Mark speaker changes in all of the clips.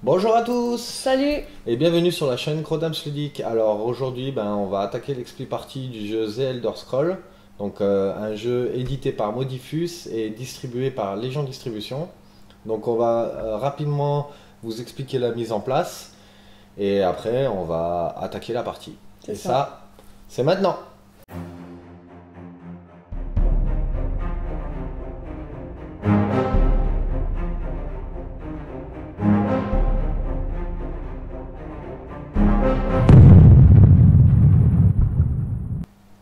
Speaker 1: Bonjour à tous
Speaker 2: Salut!
Speaker 1: et bienvenue sur la chaîne Crodams Ludique. Alors aujourd'hui, on va attaquer l'expli partie du jeu The Elder Scroll, donc un jeu édité par Modifus et distribué par Légion Distribution. Donc on va rapidement vous expliquer la mise en place et après on va attaquer la partie.
Speaker 2: C'est
Speaker 1: Et
Speaker 2: ça.
Speaker 1: ça, c'est maintenant.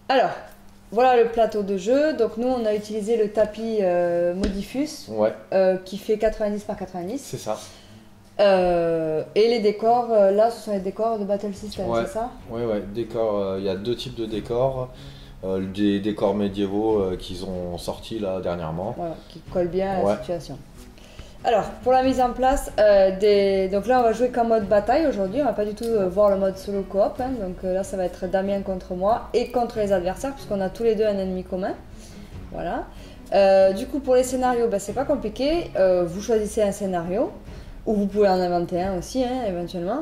Speaker 2: Alors, voilà le plateau de jeu. Donc nous, on a utilisé le tapis Modifus
Speaker 1: Ouais,
Speaker 2: qui fait 90 par 90.
Speaker 1: c'est ça.
Speaker 2: Et les décors, là, ce sont les décors de Battle System,
Speaker 1: Ouais.
Speaker 2: c'est ça?
Speaker 1: Ouais, décor, il y a deux types de décors. Des décors médiévaux qu'ils ont sortis là dernièrement.
Speaker 2: Voilà, qui colle bien à
Speaker 1: Ouais.
Speaker 2: la situation. Alors, pour la mise en place, donc là, on va jouer qu'en mode bataille aujourd'hui. On va pas du tout voir le mode solo coop. Hein. Donc là, ça va être Damien contre moi et contre les adversaires, puisqu'on a tous les deux un ennemi commun. Voilà. Du coup, pour les scénarios, c'est pas compliqué. Vous choisissez un scénario, ou vous pouvez en inventer un aussi, hein, éventuellement.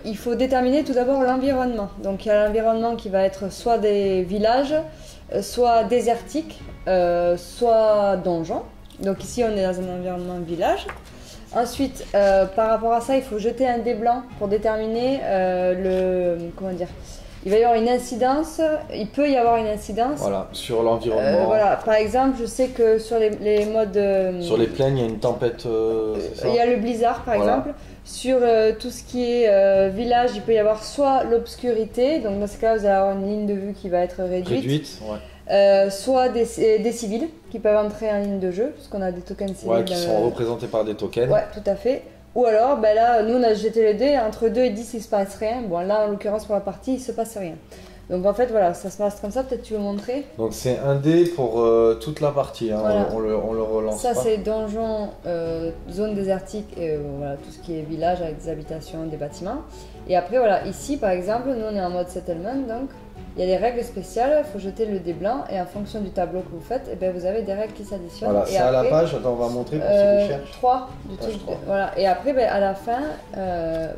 Speaker 2: Il faut déterminer tout d'abord l'environnement. Donc, il y a l'environnement qui va être soit des villages, soit désertiques, soit donjons. Donc ici, on est dans un environnement village. Ensuite, par rapport à ça, il faut jeter un dé blanc pour déterminer comment dire. Il va y avoir une incidence. Il peut y avoir une incidence.
Speaker 1: Voilà, sur l'environnement.
Speaker 2: Voilà. Par exemple, je sais que sur les modes.
Speaker 1: Sur les plaines, il y a une tempête, c'est ça?
Speaker 2: Il y a le blizzard, par
Speaker 1: Voilà.
Speaker 2: exemple. Sur tout ce qui est village, il peut y avoir soit l'obscurité. Donc dans ce cas, vous allez avoir une ligne de vue qui va être réduite.
Speaker 1: Réduite, ouais.
Speaker 2: Soit des civils qui peuvent entrer en ligne de jeu, puisqu'on a des tokens civils.
Speaker 1: Ouais, qui sont représentés par des tokens.
Speaker 2: Ouais, tout à fait. Ou alors, là, nous on a jeté les dés, entre 2 et 10 il se passe rien. Bon, là en l'occurrence pour la partie, il se passe rien. Donc en fait, voilà, ça se passe comme ça, peut-être tu veux montrer.
Speaker 1: Donc c'est un dé pour toute la partie, hein.
Speaker 2: Voilà.
Speaker 1: On le relance
Speaker 2: Ça,
Speaker 1: pas.
Speaker 2: c'est donjon, zone désertique et voilà, tout ce qui est village avec des habitations, des bâtiments. Et après, voilà, ici par exemple, nous on est en mode settlement, donc il y a des règles spéciales, il faut jeter le dé blanc et en fonction du tableau que vous faites, vous avez des règles qui s'additionnent.
Speaker 1: Voilà,
Speaker 2: Et
Speaker 1: c'est à la
Speaker 2: après,
Speaker 1: page, attends, on va montrer pour ceux qui cherchent.
Speaker 2: 3 du
Speaker 1: Page
Speaker 2: truc.
Speaker 1: 3.
Speaker 2: Voilà. Et après, à la fin,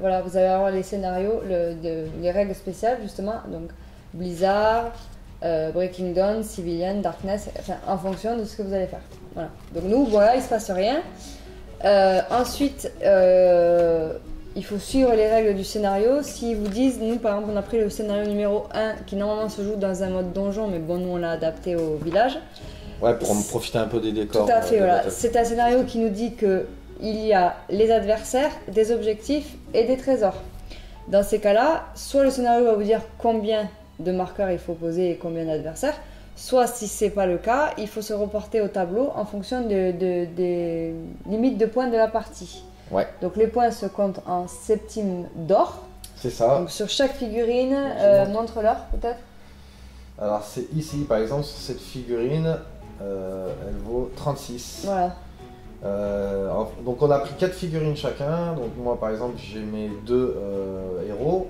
Speaker 2: voilà, vous allez avoir les scénarios, les règles spéciales justement. Donc Blizzard, Breaking Dawn, Civilian, Darkness, enfin, en fonction de ce que vous allez faire. Voilà. Donc nous, voilà, il se passe rien. Ensuite, il faut suivre les règles du scénario. S'ils vous disent, nous par exemple, on a pris le scénario numéro 1 qui normalement se joue dans un mode donjon, mais bon, nous on l'a adapté au village.
Speaker 1: Ouais, pour profiter un peu des décors.
Speaker 2: Tout à fait,
Speaker 1: de
Speaker 2: voilà.
Speaker 1: Battle.
Speaker 2: C'est un scénario qui nous dit que il y a les adversaires, des objectifs et des trésors. Dans ces cas-là, soit le scénario va vous dire combien de marqueurs il faut poser et combien d'adversaires, soit si c'est pas le cas, il faut se reporter au tableau en fonction des limites de points de la partie.
Speaker 1: Ouais,
Speaker 2: Donc les points se comptent en septimes d'or.
Speaker 1: c'est ça.
Speaker 2: Donc sur chaque figurine, montre-leur peut-être.
Speaker 1: Alors c'est ici, par exemple, sur cette figurine, elle vaut 36.
Speaker 2: Voilà.
Speaker 1: Donc on a pris 4 figurines chacun. Donc moi par exemple j'ai mes 2 héros.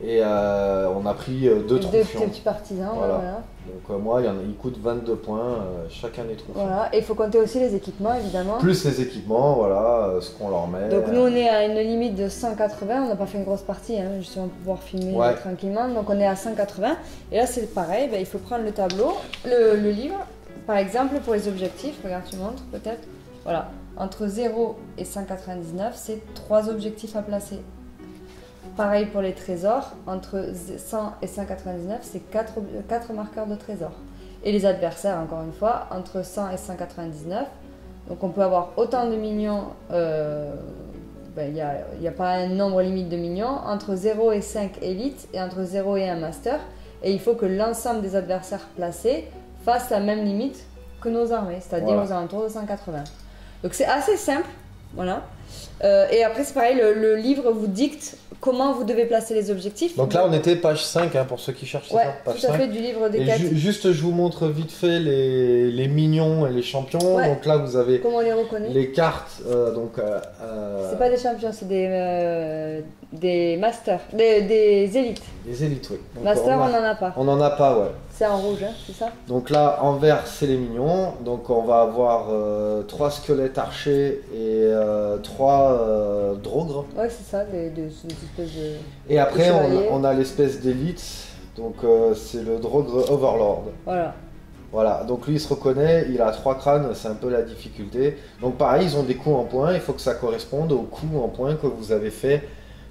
Speaker 1: Et on a pris 2
Speaker 2: Deux
Speaker 1: troufions.
Speaker 2: petits partisans,
Speaker 1: Voilà.
Speaker 2: voilà.
Speaker 1: Donc moi ils coûtent 22 points chacun des troufions.
Speaker 2: Voilà. Et il faut compter aussi les équipements évidemment.
Speaker 1: Plus les équipements, voilà, ce qu'on leur met.
Speaker 2: Donc nous on est à une limite de 180, on n'a pas fait une grosse partie, hein, justement pour pouvoir filmer
Speaker 1: Ouais.
Speaker 2: tranquillement. Donc on est à 180. Et là c'est pareil, il faut prendre le tableau, le livre. Par exemple pour les objectifs, regarde tu montres peut-être. Voilà, entre 0 et 199 c'est 3 objectifs à placer. Pareil pour les trésors, entre 100 et 199 c'est 4 marqueurs de trésors. Et les adversaires encore une fois, entre 100 et 199. Donc on peut avoir autant de minions, il n'y a pas un nombre limite de minions, entre 0 et 5 élites et entre 0 et 1 master. Et il faut que l'ensemble des adversaires placés fassent la même limite que nos armées, c'est-à-dire
Speaker 1: Voilà.
Speaker 2: aux alentours de 180. Donc c'est assez simple, voilà. Et après c'est pareil, le livre vous dicte comment vous devez placer les objectifs.
Speaker 1: Donc là on était page 5 hein, pour ceux qui cherchent, c'est
Speaker 2: Ouais,
Speaker 1: ça, page
Speaker 2: tout à
Speaker 1: 5.
Speaker 2: fait, du livre des
Speaker 1: Et
Speaker 2: quêtes.
Speaker 1: juste je vous montre vite fait les minions et les champions.
Speaker 2: Ouais.
Speaker 1: Donc là vous avez
Speaker 2: Comment on les reconnaît?
Speaker 1: les cartes.
Speaker 2: C'est pas des champions, c'est des masters, des élites.
Speaker 1: Les élites, oui. Donc,
Speaker 2: Master, on
Speaker 1: a-
Speaker 2: n'en a pas.
Speaker 1: on en a pas, ouais.
Speaker 2: C'est en rouge, hein, c'est ça?
Speaker 1: Donc là, en vert, c'est les mignons. Donc on va avoir 3 squelettes archers et 3 drogres.
Speaker 2: Ouais, c'est ça, des espèces de...
Speaker 1: Et après,
Speaker 2: chevaliers.
Speaker 1: on a l'espèce d'élite. Donc c'est le drogre Overlord.
Speaker 2: Voilà.
Speaker 1: Voilà, donc lui il se reconnaît, il a 3 crânes, c'est un peu la difficulté. Donc pareil, ils ont des coups en points, il faut que ça corresponde aux coups en points que vous avez fait.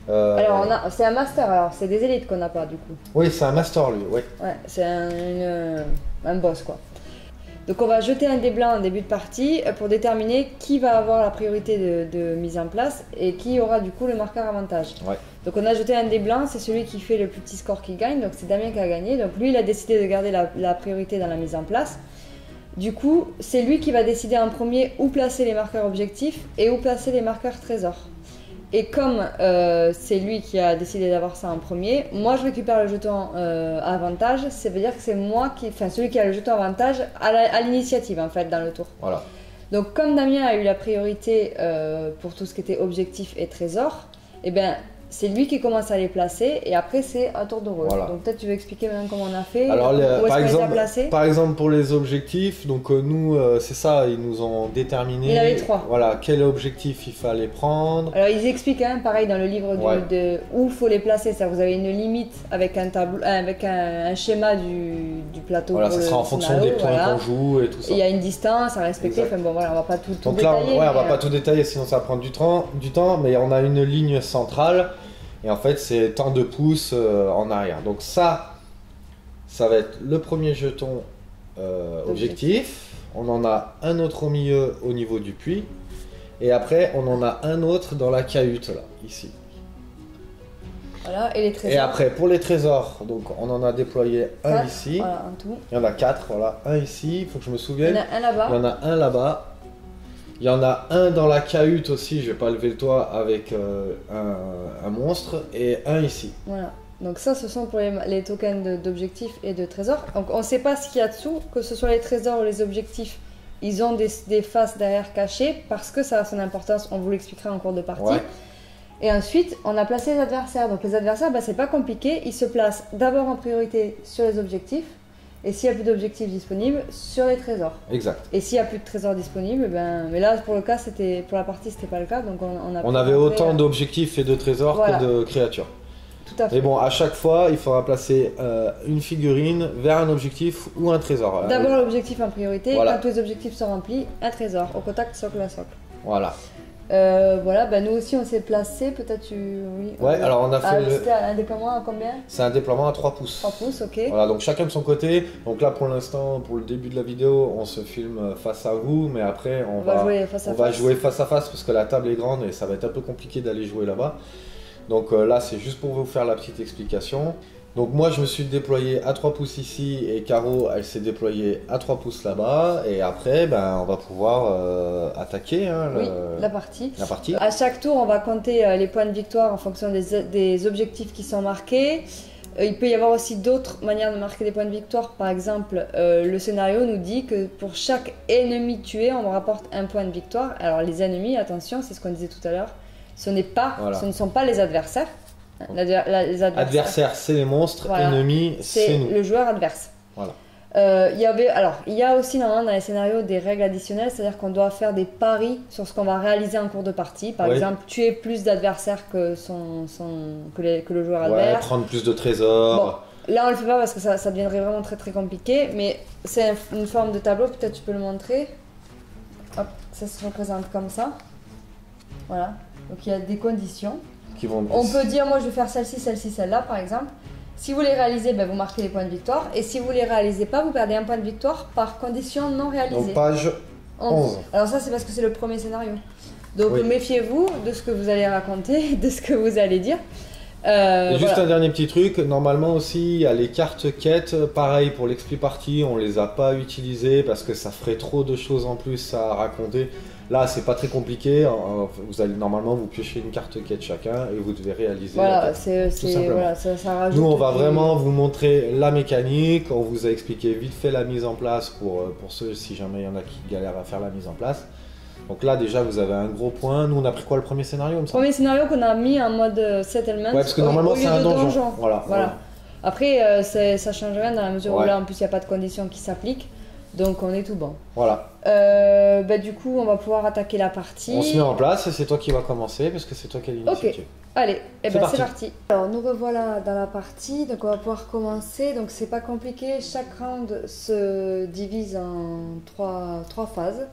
Speaker 2: Alors, c'est un master, alors c'est des élites qu'on n'a pas du coup.
Speaker 1: Oui, c'est un master lui, oui.
Speaker 2: Ouais, c'est un boss quoi. Donc on va jeter un dé blanc en début de partie pour déterminer qui va avoir la priorité de mise en place et qui aura du coup le marqueur avantage.
Speaker 1: Ouais.
Speaker 2: Donc on a jeté un dé blanc, c'est celui qui fait le plus petit score qui gagne, donc c'est Damien qui a gagné. Donc lui il a décidé de garder la priorité dans la mise en place. Du coup c'est lui qui va décider en premier où placer les marqueurs objectifs et où placer les marqueurs trésors. Et comme c'est lui qui a décidé d'avoir ça en premier, moi je récupère le jeton avantage, ça veut dire que c'est moi celui qui a le jeton avantage à l'initiative en fait dans le tour.
Speaker 1: Voilà.
Speaker 2: Donc comme Damien a eu la priorité pour tout ce qui était objectif et trésor, et ben c'est lui qui commence à les placer et après c'est un tour de rôle.
Speaker 1: Voilà.
Speaker 2: Donc peut-être tu veux expliquer maintenant comment on a fait,
Speaker 1: Alors,
Speaker 2: où est-ce qu'on les a placés.
Speaker 1: par exemple pour les objectifs, donc nous c'est ça, ils nous ont déterminé.
Speaker 2: Il y en avait 3.
Speaker 1: Voilà, quel objectif il fallait prendre.
Speaker 2: Alors ils expliquent pareil dans le livre de où il faut les placer, ça vous avez une limite avec un tableau, avec un schéma du plateau.
Speaker 1: Voilà,
Speaker 2: pour
Speaker 1: ça
Speaker 2: le
Speaker 1: sera en fonction
Speaker 2: scénario,
Speaker 1: des points
Speaker 2: voilà.
Speaker 1: qu'on joue et tout ça.
Speaker 2: Il y a une distance à respecter,
Speaker 1: Exact.
Speaker 2: enfin bon voilà, on va pas tout
Speaker 1: Donc là,
Speaker 2: détailler.
Speaker 1: on va pas tout détailler, sinon ça va prendre du temps, mais on a une ligne centrale, et en fait c'est tant de pouces en arrière. Donc ça va être le premier jeton objectif, on en a un autre au milieu au niveau du puits, et après on en a un autre dans la cahute là, ici.
Speaker 2: Voilà, et les trésors.
Speaker 1: Et après pour les trésors, donc on en a déployé un
Speaker 2: 4,
Speaker 1: ici,
Speaker 2: voilà, en tout.
Speaker 1: il y en a 4, voilà, un ici, il faut que je me
Speaker 2: Il y
Speaker 1: souvienne.
Speaker 2: en a un là-bas.
Speaker 1: Il y en a un là-bas. Il y en a un dans la cahute aussi, je vais pas lever le toit, avec un monstre, et un ici.
Speaker 2: Voilà. Donc ça, ce sont pour les tokens d'objectifs et de trésors. Donc on ne sait pas ce qu'il y a dessous, que ce soit les trésors ou les objectifs. Ils ont des faces derrière cachées parce que ça a son importance, on vous l'expliquera en cours de partie.
Speaker 1: Ouais.
Speaker 2: Et ensuite, on a placé les adversaires. Donc les adversaires, c'est pas compliqué, ils se placent d'abord en priorité sur les objectifs, et s'il n'y a plus d'objectifs disponibles, sur les trésors.
Speaker 1: Exact.
Speaker 2: Et s'il n'y a plus de trésors disponibles, mais là pour la partie c'était pas le cas, donc
Speaker 1: On avait autant d'objectifs et de trésors
Speaker 2: voilà.
Speaker 1: que de créatures.
Speaker 2: Tout à fait.
Speaker 1: Mais bon, à chaque fois, il faudra placer une figurine vers un objectif ou un trésor.
Speaker 2: D'abord l'objectif en priorité,
Speaker 1: voilà.
Speaker 2: quand tous les objectifs sont remplis, un trésor, au contact socle à socle.
Speaker 1: Voilà.
Speaker 2: Voilà, nous aussi on s'est placé, peut-être tu... Oui,
Speaker 1: Ouais, alors on a fait
Speaker 2: c'était un déploiement à combien?
Speaker 1: C'est un déploiement à 3 pouces.
Speaker 2: 3 pouces, ok.
Speaker 1: Voilà, donc chacun de son côté. Donc là, pour l'instant, pour le début de la vidéo, on se filme face à vous, mais après, on va jouer face à face parce que la table est grande et ça va être un peu compliqué d'aller jouer là-bas. Donc là, c'est juste pour vous faire la petite explication. Donc moi, je me suis déployé à 3 pouces ici et Caro, elle s'est déployée à 3 pouces là-bas. Et après, on va pouvoir attaquer
Speaker 2: la partie.
Speaker 1: À
Speaker 2: chaque tour, on va compter les points de victoire en fonction des objectifs qui sont marqués. Il peut y avoir aussi d'autres manières de marquer des points de victoire. Par exemple, le scénario nous dit que pour chaque ennemi tué, on rapporte un point de victoire. Alors les ennemis, attention, c'est ce qu'on disait tout à l'heure, ce ne sont pas les adversaires. Les
Speaker 1: adversaires, c'est les monstres,
Speaker 2: voilà.
Speaker 1: Ennemis, c'est nous.
Speaker 2: Le joueur adverse.
Speaker 1: Voilà.
Speaker 2: Il y a aussi normalement dans les scénarios des règles additionnelles, c'est-à-dire qu'on doit faire des paris sur ce qu'on va réaliser en cours de partie. Par exemple, tuer plus d'adversaires que le joueur adverse.
Speaker 1: Prendre plus de trésors.
Speaker 2: Bon, là on le fait pas parce que ça deviendrait vraiment très très compliqué, mais c'est une forme de tableau, peut-être tu peux le montrer. Hop, ça se représente comme ça. Voilà, donc il y a des conditions. On peut dire, moi je vais faire celle-ci, celle-là par exemple. Si vous les réalisez, vous marquez les points de victoire. Et si vous les réalisez pas, vous perdez un point de victoire par condition non réalisée.
Speaker 1: Donc page 11.
Speaker 2: Alors ça c'est parce que c'est le premier scénario. Donc méfiez-vous de ce que vous allez raconter, de ce que vous allez dire.
Speaker 1: Juste un dernier petit truc, normalement aussi il y a les cartes quêtes, pareil pour l'expli party, on les a pas utilisées parce que ça ferait trop de choses en plus à raconter. Là c'est pas très compliqué, vous allez normalement vous piochez une carte quête chacun et vous devez réaliser la quête, tout simplement.
Speaker 2: Voilà, ça rajoute.
Speaker 1: Nous on va vraiment vous montrer la mécanique, on vous a expliqué vite fait la mise en place pour ceux si jamais il y en a qui galèrent à faire la mise en place. Donc là déjà vous avez un gros point. Nous on a pris quoi le premier scénario?
Speaker 2: Premier scénario qu'on a mis en mode settlement.
Speaker 1: Ouais, parce que normalement c'est un donjon. Voilà.
Speaker 2: Après, ça change rien dans la mesure où
Speaker 1: Ouais.
Speaker 2: là, en plus, il n'y a pas de conditions qui s'appliquent. Donc, on est tout bon.
Speaker 1: Voilà.
Speaker 2: Bah, du coup, on va pouvoir attaquer la partie.
Speaker 1: On se met en place et c'est toi qui vas commencer parce que c'est toi qui as l'initiative.
Speaker 2: Allez,
Speaker 1: C'est
Speaker 2: c'est
Speaker 1: parti.
Speaker 2: parti. Alors, nous revoilà dans la partie. Donc, on va pouvoir commencer. Donc, c'est pas compliqué. Chaque round se divise en trois phases.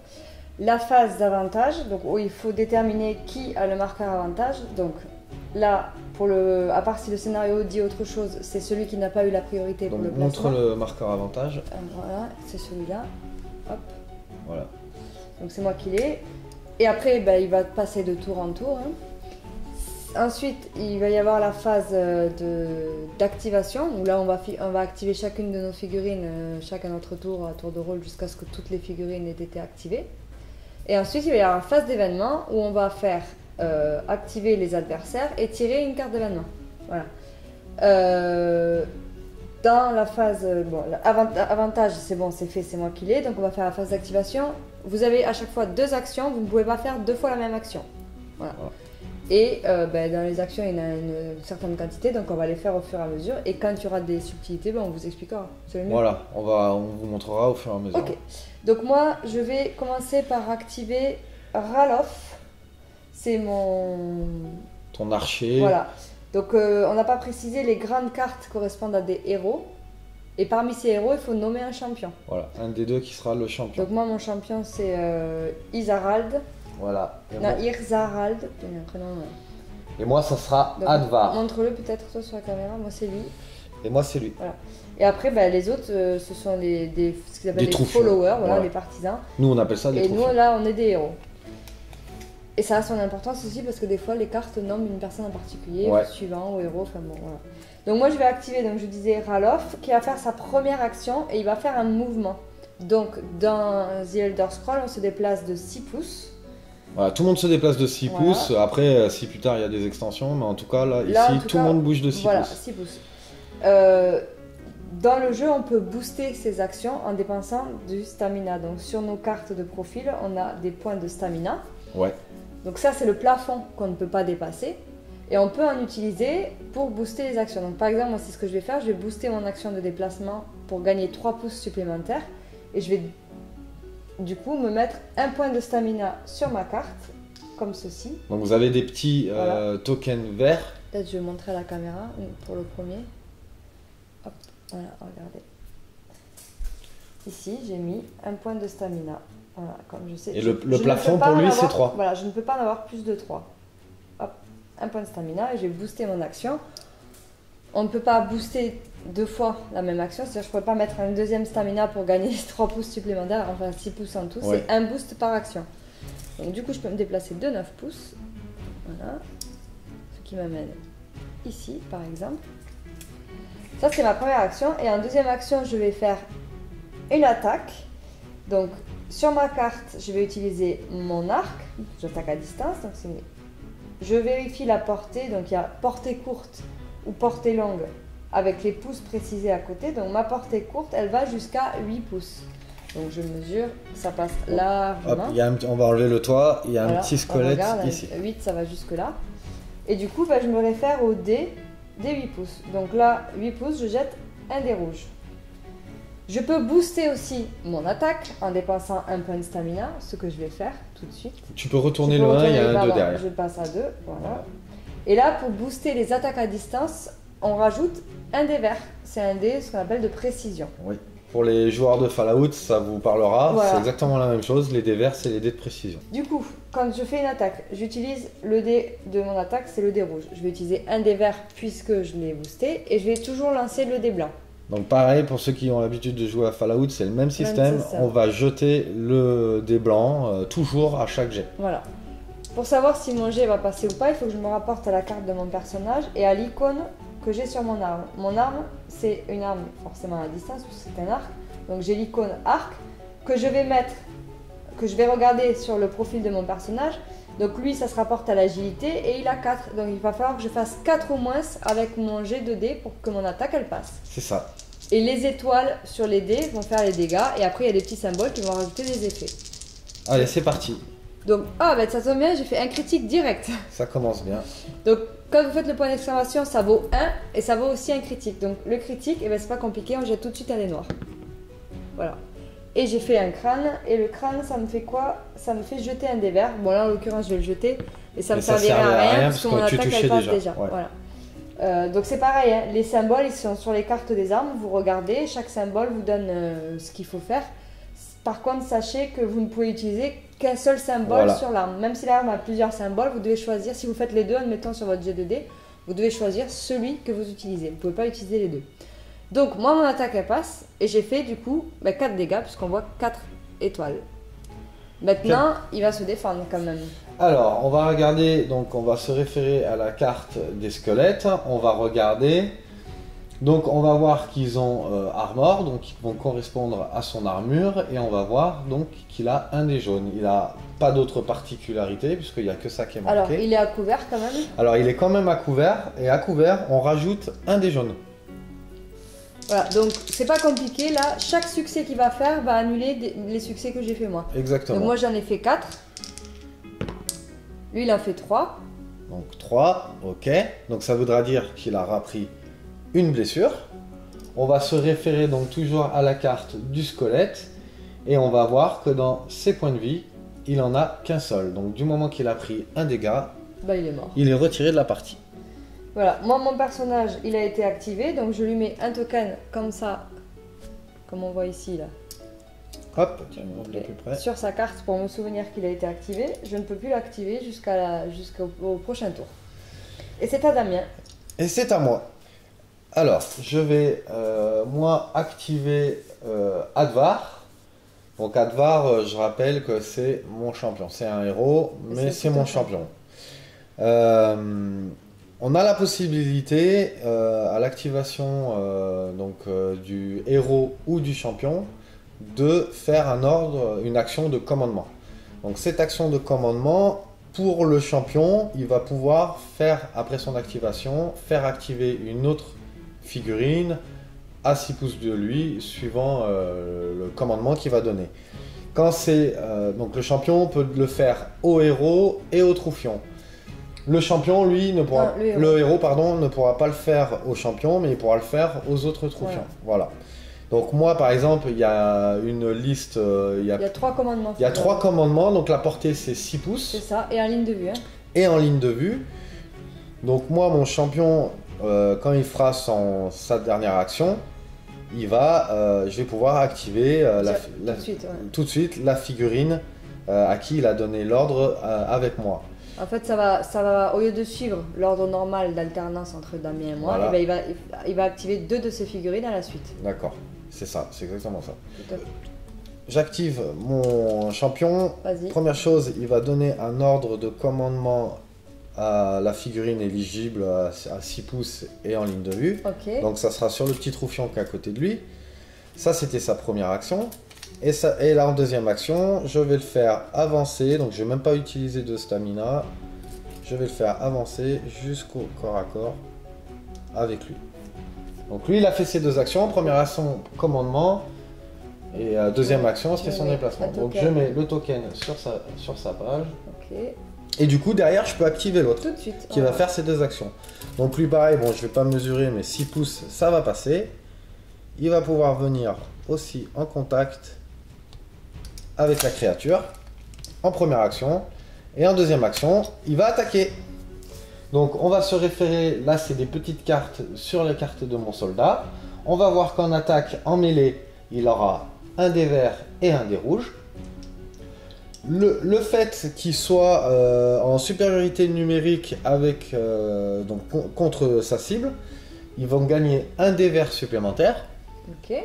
Speaker 2: La phase d'avantage, donc où il faut déterminer qui a le marqueur avantage. Donc, là, à part si le scénario dit autre chose, c'est celui qui n'a pas eu la priorité pour
Speaker 1: Donc
Speaker 2: le placement.
Speaker 1: montre le marqueur avantage.
Speaker 2: Voilà, c'est celui-là. Hop.
Speaker 1: Voilà.
Speaker 2: Donc c'est moi qui l'ai. Et après, il va passer de tour en tour. Hein. Ensuite, il va y avoir la phase d'activation, où là, on va activer chacune de nos figurines, chacun notre tour, à tour de rôle, jusqu'à ce que toutes les figurines aient été activées. Et ensuite, il va y avoir la phase d'événement, où on va faire activer les adversaires et tirer une carte d'événement. Voilà. Dans la phase avantage, c'est bon, c'est fait, c'est moi qui l'ai. Donc on va faire la phase d'activation. Vous avez à chaque fois 2 actions, vous ne pouvez pas faire 2 fois la même action. Voilà. Et dans les actions, il y en a une certaine quantité, donc on va les faire au fur et à mesure. Et quand il y aura des subtilités, on vous expliquera. C'est le mieux.
Speaker 1: Voilà, on vous montrera au fur et à mesure.
Speaker 2: Ok. Donc moi, je vais commencer par activer Ralof. C'est
Speaker 1: Ton archer.
Speaker 2: Voilà. Donc on n'a pas précisé, les grandes cartes correspondent à des héros. Et parmi ces héros, il faut nommer un champion.
Speaker 1: Voilà, un des deux qui sera le champion.
Speaker 2: Donc moi, mon champion, c'est Isarald.
Speaker 1: Voilà.
Speaker 2: Non, Irzarald. Il y a un prénom,
Speaker 1: Et moi, ça sera
Speaker 2: Donc,
Speaker 1: Advar.
Speaker 2: montre-le peut-être toi sur la caméra. Moi, c'est lui.
Speaker 1: Et moi, c'est lui.
Speaker 2: Voilà. Et après, les autres, ce sont ce qu'ils appellent les
Speaker 1: troufions.
Speaker 2: followers,
Speaker 1: Voilà.
Speaker 2: les partisans.
Speaker 1: Nous, on appelle ça des
Speaker 2: Et
Speaker 1: troufions.
Speaker 2: nous, là, on est des héros. Et ça a son importance aussi parce que des fois, les cartes nomment une personne en particulier,
Speaker 1: Ouais.
Speaker 2: suivant ou héros. Enfin bon, voilà. Donc moi, je vais activer, donc je disais Ralof, qui va faire sa première action et il va faire un mouvement. Donc dans The Elder Scrolls, on se déplace de 6 pouces.
Speaker 1: Voilà, tout le monde se déplace de 6
Speaker 2: Voilà.
Speaker 1: pouces. Après, si plus tard il y a des extensions, mais en tout cas, là,
Speaker 2: Là, en
Speaker 1: ici,
Speaker 2: tout
Speaker 1: tout
Speaker 2: cas,
Speaker 1: le monde bouge de 6
Speaker 2: Voilà,
Speaker 1: pouces.
Speaker 2: 6 pouces. Dans le jeu, on peut booster ses actions en dépensant du stamina. Donc sur nos cartes de profil, on a des points de stamina.
Speaker 1: Ouais.
Speaker 2: Donc ça, c'est le plafond qu'on ne peut pas dépasser. Et on peut en utiliser pour booster les actions. Donc par exemple, moi, c'est ce que je vais faire. Je vais booster mon action de déplacement pour gagner 3 pouces supplémentaires. Et je vais du coup me mettre un point de stamina sur ma carte, comme ceci.
Speaker 1: Donc vous avez des petits
Speaker 2: Voilà.
Speaker 1: tokens verts.
Speaker 2: Peut-être je vais montrer à la caméra pour le premier. Hop, voilà, regardez. Ici, j'ai mis un point de stamina. Voilà, comme je sais.
Speaker 1: Et
Speaker 2: je
Speaker 1: le
Speaker 2: ne
Speaker 1: plafond
Speaker 2: peux pas
Speaker 1: pour lui,
Speaker 2: en
Speaker 1: c'est
Speaker 2: avoir-
Speaker 1: 3.
Speaker 2: Voilà, je ne peux pas en avoir plus de 3. Hop, un point de stamina et j'ai boosté mon action. On ne peut pas booster 2 fois la même action, c'est-à-dire que je ne pourrais pas mettre un deuxième stamina pour gagner 3 pouces supplémentaires, enfin 6 pouces en tout,
Speaker 1: Ouais.
Speaker 2: c'est un boost par action. Donc du coup, je peux me déplacer de 9 pouces. Voilà. Ce qui m'amène ici, par exemple. Ça, c'est ma première action. Et en deuxième action, je vais faire une attaque. Donc, sur ma carte, je vais utiliser mon arc. J'attaque à distance. Donc je vérifie la portée. Donc, il y a portée courte ou portée longue avec les pouces précisés à côté. Donc, ma portée courte, elle va jusqu'à 8 pouces. Donc, je mesure. Ça passe
Speaker 1: Hop,
Speaker 2: largement.
Speaker 1: on va enlever le toit. Il y a
Speaker 2: Voilà,
Speaker 1: un petit
Speaker 2: on
Speaker 1: squelette
Speaker 2: regarde,
Speaker 1: ici.
Speaker 2: 8, ça va jusque là. Et du coup, je me réfère au dé des 8 pouces. Donc là, 8 pouces, je jette un dé rouge. Je peux booster aussi mon attaque en dépensant un point de stamina, ce que je vais faire tout de suite.
Speaker 1: Tu peux retourner
Speaker 2: Je peux
Speaker 1: le 1, il y a
Speaker 2: retourner,
Speaker 1: un 2
Speaker 2: pardon,
Speaker 1: derrière.
Speaker 2: Je passe à 2, voilà. Et là, pour booster les attaques à distance, on rajoute un dé vert. C'est un dé, ce qu'on appelle de précision.
Speaker 1: Oui. Pour les joueurs de Fallout, ça vous parlera.
Speaker 2: Voilà.
Speaker 1: C'est exactement la même chose. Les dés verts, c'est les dés de précision.
Speaker 2: Du coup, quand je fais une attaque, j'utilise le dé de mon attaque, c'est le dé rouge. Je vais utiliser un dé vert puisque je l'ai boosté et je vais toujours lancer le dé blanc.
Speaker 1: Donc pareil, pour ceux qui ont l'habitude de jouer à Fallout, c'est le même système.
Speaker 2: système.
Speaker 1: On va jeter le dé blanc toujours à chaque jet.
Speaker 2: Voilà. Pour savoir si mon jet va passer ou pas, il faut que je me rapporte à la carte de mon personnage et à l'icône que j'ai sur mon arme. Mon arme, c'est une arme forcément à distance, puisque c'est un arc. Donc j'ai l'icône arc que je vais mettre, que je vais regarder sur le profil de mon personnage. Donc lui, ça se rapporte à l'agilité et il a 4. Donc il va falloir que je fasse 4 ou moins avec mon jet de dés pour que mon attaque, elle passe.
Speaker 1: C'est ça.
Speaker 2: Et les étoiles sur les dés vont faire les dégâts et après il y a des petits symboles qui vont rajouter des effets.
Speaker 1: Allez, c'est parti.
Speaker 2: Donc, ça tombe bien, j'ai fait un critique direct.
Speaker 1: Ça commence bien.
Speaker 2: Donc quand vous faites le point d'exclamation, ça vaut 1 et ça vaut aussi un critique. Donc le critique, eh ben, c'est pas compliqué, on jette tout de suite un dé noir. Voilà. Et j'ai fait un crâne, et le crâne, ça me fait quoi? Ça me fait jeter un dé vert. Bon là, en l'occurrence, je vais le jeter, et ça me servirait à rien parce que mon attaque, elle passe déjà. Ouais. Voilà. Donc c'est pareil, hein. Les symboles, ils sont sur les cartes des armes, vous regardez, chaque symbole vous donne ce qu'il faut faire. Par contre, sachez que vous ne pouvez utiliser qu'un seul symbole sur l'arme. Même si l'arme a plusieurs symboles, vous devez choisir, si vous faites les deux, admettons sur votre jet de dés, vous devez choisir celui que vous utilisez. Vous ne pouvez pas utiliser les deux. Donc moi, mon attaque, elle passe, et j'ai fait du coup 4 dégâts, puisqu'on voit 4 étoiles. Maintenant, il va se défendre quand même.
Speaker 1: Alors, on va regarder, donc on va se référer à la carte des squelettes. On va regarder, donc on va voir qu'ils ont armor, donc ils vont correspondre à son armure, et on va voir donc qu'il a un dé jaune. Il n'a pas d'autre particularité, puisqu'il n'y a que ça qui est marqué.
Speaker 2: Alors, il est à couvert quand même.
Speaker 1: Alors, il est quand même à couvert, et à couvert, on rajoute un dé jaune.
Speaker 2: Voilà, donc c'est pas compliqué, là, chaque succès qu'il va faire va annuler les succès que j'ai fait moi.
Speaker 1: Exactement.
Speaker 2: Donc moi j'en ai fait 4. Lui il a fait 3.
Speaker 1: Donc 3, ok. Donc ça voudra dire qu'il aura pris une blessure. On va se référer donc toujours à la carte du squelette. Et on va voir que dans ses points de vie, il en a qu'un seul. Donc du moment qu'il a pris un dégât,
Speaker 2: bah, il est mort.
Speaker 1: Il est retiré de la partie.
Speaker 2: Voilà, moi mon personnage il a été activé, donc je lui mets un token comme ça, comme on voit ici là.
Speaker 1: Hop, tiens, on monte de plus près.
Speaker 2: Sur sa carte pour me souvenir qu'il a été activé. Je ne peux plus l'activer jusqu'au prochain tour. Et c'est à Damien.
Speaker 1: Et c'est à moi. Alors, je vais moi activer Advar. Donc Advar, je rappelle que c'est mon champion. C'est un héros, mais c'est mon champion. On a la possibilité, à l'activation du héros ou du champion, de faire un ordre, une action de commandement. Donc cette action de commandement, pour le champion, il va pouvoir faire, après son activation, faire activer une autre figurine à 6 pouces de lui, suivant le commandement qu'il va donner. Quand c'est donc le champion peut le faire au héros et au troufion. Le champion, lui, ne pourra, le héros, pardon, ne pourra pas le faire au champion, mais il pourra le faire aux autres troufions. Voilà. Donc moi, par exemple, il y a une liste... il y a
Speaker 2: 3 commandements.
Speaker 1: Il y a 3 commandements, donc la portée, c'est 6 pouces.
Speaker 2: C'est ça, et en ligne de vue. Hein.
Speaker 1: Et en ligne de vue. Donc moi, mon champion, quand il fera sa dernière action, je vais pouvoir activer tout de suite la figurine à qui il a donné l'ordre avec moi.
Speaker 2: En fait, ça va, au lieu de suivre l'ordre normal d'alternance entre Damien et moi, voilà. Et ben, il va activer 2 de ses figurines à la suite.
Speaker 1: D'accord, c'est ça, c'est exactement ça. J'active mon champion. Première chose, il va donner un ordre de commandement à la figurine éligible à 6 pouces et en ligne de vue.
Speaker 2: Okay.
Speaker 1: Donc ça sera sur le petit troufion qui est à côté de lui. Ça, c'était sa première action. Et là, en deuxième action, je vais le faire avancer. Donc, je ne vais même pas utiliser de stamina. Je vais le faire avancer jusqu'au corps à corps avec lui. Donc, lui, il a fait ses 2 actions. Première action, commandement. Et deuxième action, c'était son déplacement. Donc, je mets le token sur sa page.
Speaker 2: Okay.
Speaker 1: Et du coup, derrière, je peux activer l'autre.
Speaker 2: Tout de suite.
Speaker 1: Qui va faire ses 2 actions. Donc, lui, pareil, bon, je ne vais pas mesurer, mais 6 pouces, ça va passer. Il va pouvoir venir aussi en contact avec la créature en première action, et en deuxième action il va attaquer. Donc on va se référer, là c'est des petites cartes sur les cartes de mon soldat. On va voir qu'en attaque, en mêlée, il aura un dé vert et un dé rouge. Le fait qu'il soit en supériorité numérique avec, contre sa cible, ils vont gagner un dé vert supplémentaire.
Speaker 2: Ok.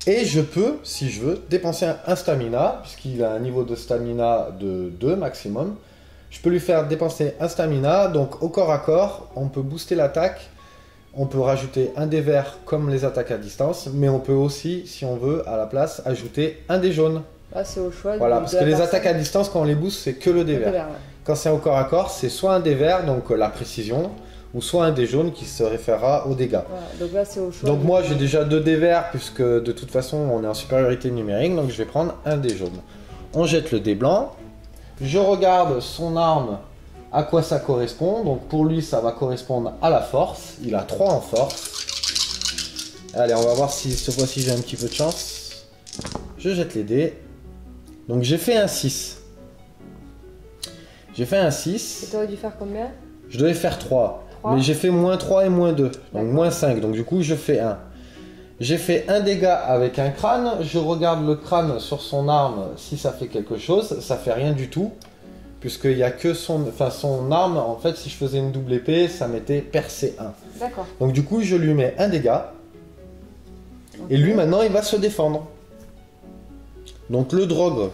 Speaker 1: Et je peux, si je veux, dépenser un stamina, puisqu'il a un niveau de stamina de 2 maximum. Je peux lui faire dépenser un stamina, donc au corps à corps, on peut booster l'attaque. On peut rajouter un dé vert comme les attaques à distance, mais on peut aussi, si on veut, à la place, ajouter un dé jaune.
Speaker 2: Ah, c'est au choix.
Speaker 1: Voilà, parce que les attaques à distance, quand on les booste, c'est que le dé vert. Ouais. Quand c'est au corps à corps, c'est soit un dé vert, donc la précision, ou soit un dé jaune qui se référera aux dégâts.
Speaker 2: Voilà, donc là c'est au choix.
Speaker 1: Donc moi j'ai déjà 2 dés verts puisque de toute façon on est en supériorité numérique, donc je vais prendre un dé jaune. On jette le dé blanc, je regarde son arme à quoi ça correspond. Donc pour lui, ça va correspondre à la force. Il a 3 en force. Allez, on va voir si cette fois-ci j'ai un petit peu de chance. Je jette les dés. Donc j'ai fait un 6. J'ai fait un 6.
Speaker 2: Et tu aurais dû faire combien?
Speaker 1: Je devais faire 3.
Speaker 2: 3.
Speaker 1: Mais j'ai fait moins 3 et moins 2. Donc moins 5. Donc du coup, je fais 1. J'ai fait un dégât avec un crâne. Je regarde le crâne sur son arme si ça fait quelque chose. Ça fait rien du tout. Puisqu'il n'y a que son arme. En fait, si je faisais une double épée, ça m'était percé 1.
Speaker 2: D'accord.
Speaker 1: Donc du coup, je lui mets un dégât. Et lui, maintenant, il va se défendre. Donc le Drogre,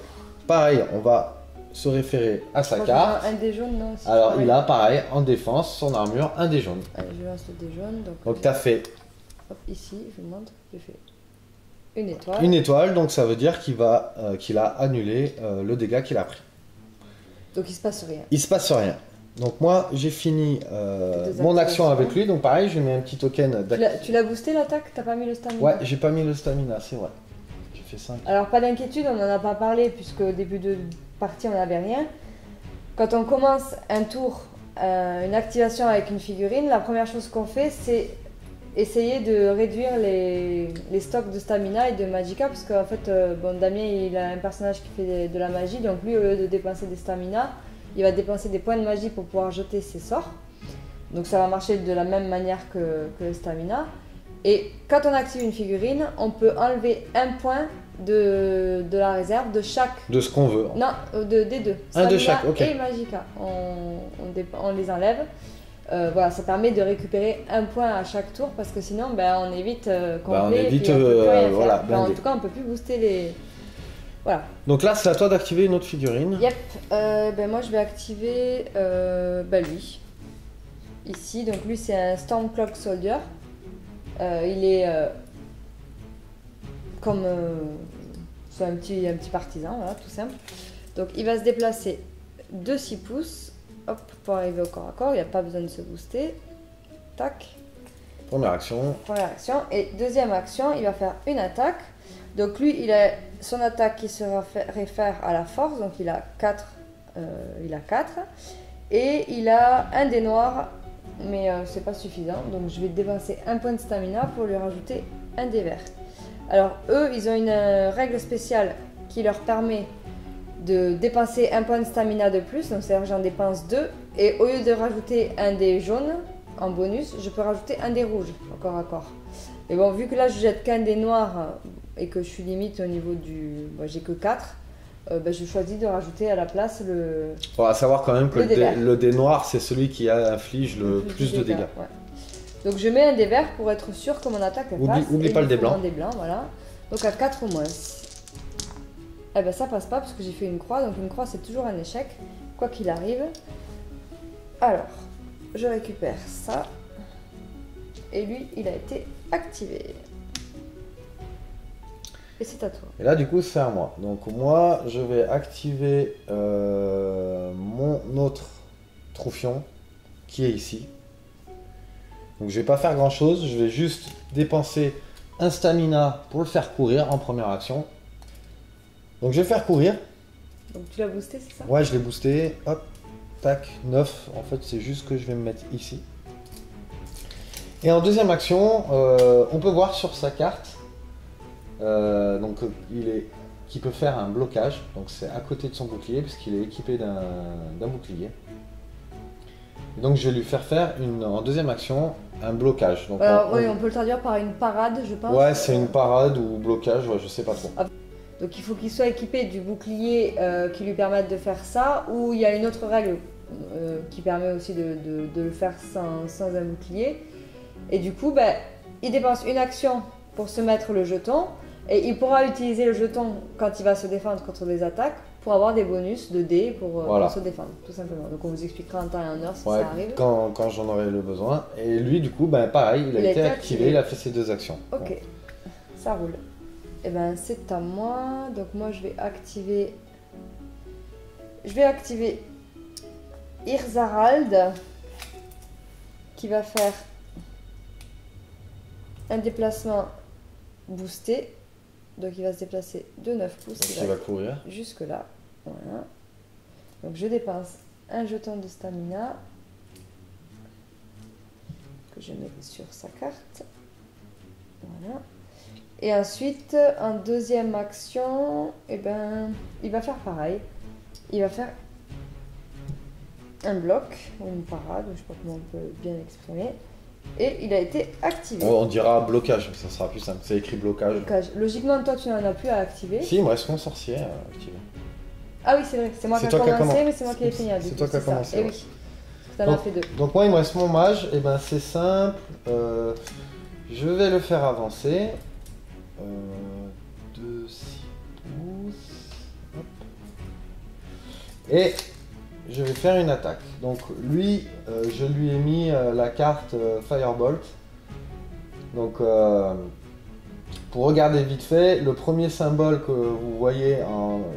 Speaker 1: pareil, on va se référer à sa carte.
Speaker 2: Un dé jaune, non?
Speaker 1: Alors il a pareil, en défense, son armure, un dé jaune.
Speaker 2: Allez, je lance le dé jaune.
Speaker 1: Donc tu as fait
Speaker 2: hop, ici, je vous montre, j'ai fait une étoile.
Speaker 1: une étoile, donc ça veut dire qu'il a annulé le dégât qu'il a pris.
Speaker 2: Donc il se passe rien.
Speaker 1: Il se passe rien. Donc moi j'ai fini mon action avec lui, donc pareil, je lui mets un petit token d'activation.
Speaker 2: Tu l'as boosté l'attaque? T'as pas mis le stamina?
Speaker 1: Ouais, j'ai pas mis le stamina, c'est vrai. J'ai fait 5.
Speaker 2: Alors pas d'inquiétude, on n'en a pas parlé puisque au début de partie on n'avait rien. Quand on commence un tour, une activation avec une figurine, la première chose qu'on fait c'est essayer de réduire les stocks de stamina et de magicka parce qu'en fait, bon, Damien il a un personnage qui fait de la magie, donc lui au lieu de dépenser des stamina, il va dépenser des points de magie pour pouvoir jeter ses sorts. Donc ça va marcher de la même manière que le stamina. Et quand on active une figurine, on peut enlever un point de la réserve de chaque...
Speaker 1: De ce qu'on veut.
Speaker 2: Non, des deux.
Speaker 1: Un de
Speaker 2: Stamina
Speaker 1: chaque, ok.
Speaker 2: et magicka. On les enlève. Voilà, ça permet de récupérer un point à chaque tour parce que sinon on est vite complet.
Speaker 1: On est
Speaker 2: et puis
Speaker 1: vite,
Speaker 2: on peut plus rien faire.
Speaker 1: voilà,
Speaker 2: Enfin, en
Speaker 1: blindé.
Speaker 2: tout cas, on peut plus booster les... Voilà.
Speaker 1: Donc là, c'est à toi d'activer une autre figurine.
Speaker 2: Yep. Moi, je vais activer lui. Ici, donc lui, c'est un Stormcloak Soldier. Il est comme... c'est un petit partisan, voilà, tout simple. Donc, il va se déplacer de 6 pouces. Hop, pour arriver au corps à corps, il n'y a pas besoin de se booster. Tac.
Speaker 1: Première action.
Speaker 2: Première action. Et deuxième action, il va faire une attaque. Donc lui, il a son attaque qui se réfère à la force. Donc il a 4. Et il a un dé noir, mais c'est pas suffisant. Donc je vais dépenser un point de stamina pour lui rajouter un dé vert. Alors eux, ils ont une règle spéciale qui leur permet de dépenser un point de stamina de plus, donc c'est-à-dire que j'en dépense 2, et au lieu de rajouter un dé jaune en bonus, je peux rajouter un dé rouge, au corps à corps. Mais bon, vu que là je jette qu'un dé noir et que je suis limite au niveau du... j'ai que 4, je choisis de rajouter à la place le...
Speaker 1: Bon, à savoir quand même que
Speaker 2: le
Speaker 1: le dé noir, c'est celui qui inflige le plus de dégâts.
Speaker 2: Ouais. Donc je mets un dé vert pour être sûr que mon attaque passe.
Speaker 1: Oublie pas le dé blanc.
Speaker 2: Un dé blanc, voilà. Donc à 4 ou moins. Eh ben ça passe pas parce que j'ai fait une croix, donc une croix c'est toujours un échec, quoi qu'il arrive. Alors, je récupère ça. Et lui, il a été activé. Et c'est à toi.
Speaker 1: Et là, du coup, c'est à moi. Donc moi, je vais activer mon autre troufion qui est ici. Donc je vais pas faire grand chose, je vais juste dépenser un stamina pour le faire courir en première action. Donc je vais faire courir.
Speaker 2: Donc tu l'as boosté, c'est ça?
Speaker 1: Ouais, je l'ai boosté. Hop, tac, 9. En fait, c'est juste que je vais me mettre ici. Et en deuxième action, on peut voir sur sa carte qu'il peut faire un blocage. Donc c'est à côté de son bouclier, puisqu'il est équipé d'un bouclier. Et donc je vais lui faire en deuxième action un blocage. Donc,
Speaker 2: on peut le traduire par une parade, je pense.
Speaker 1: Ouais, c'est une parade ou blocage, ouais, je sais pas trop.
Speaker 2: Donc il faut qu'il soit équipé du bouclier qui lui permette de faire ça, ou il y a une autre règle qui permet aussi de le faire sans un bouclier. Et du coup, il dépense une action pour se mettre le jeton, et il pourra utiliser le jeton quand il va se défendre contre des attaques pour avoir des bonus de dés pour se défendre, tout simplement. Donc on vous expliquera en temps et en heure si ça arrive.
Speaker 1: Quand j'en aurai le besoin. Et lui, du coup, pareil, il a été activé, il a fait ses deux actions.
Speaker 2: Ok, ça roule. Et c'est à moi. Donc moi je vais activer Irzarald qui va faire un déplacement boosté. Donc il va se déplacer de 9 pouces.
Speaker 1: Donc il va courir.
Speaker 2: Jusque là. Voilà. Donc je dépense un jeton de stamina que je mets sur sa carte. Voilà. Et ensuite, en deuxième action, eh ben, il va faire pareil. Il va faire un bloc, ou une parade, je ne sais pas comment on peut bien l'exprimer. Et il a été activé.
Speaker 1: On dira blocage, ça sera plus simple. C'est écrit blocage.
Speaker 2: Logiquement, toi, tu n'en as plus à activer.
Speaker 1: Si, il me reste mon sorcier à activer.
Speaker 2: Ah oui, c'est vrai, c'est moi qui ai commencé, mais c'est moi qui ai fini.
Speaker 1: C'est toi qui as commencé.
Speaker 2: Et oui, ça m'a fait 2.
Speaker 1: Donc moi, il me reste mon mage, et ben c'est simple. Je vais le faire avancer. 2, 6 pouces. Hop. Et je vais faire une attaque. Donc lui, je lui ai mis la carte Firebolt. Donc pour regarder vite fait, le premier symbole que vous voyez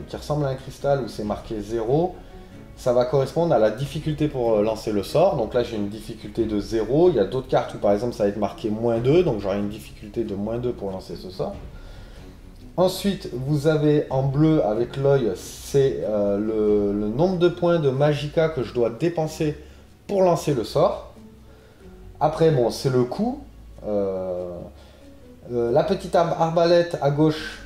Speaker 1: qui ressemble à un cristal où c'est marqué 0, ça va correspondre à la difficulté pour lancer le sort. Donc là j'ai une difficulté de 0. Il y a d'autres cartes où par exemple ça va être marqué -2, donc j'aurai une difficulté de -2 pour lancer ce sort. Ensuite, vous avez en bleu avec l'œil, c'est le nombre de points de Magicka que je dois dépenser pour lancer le sort. Après, bon, c'est le coup. La petite arbalète à gauche,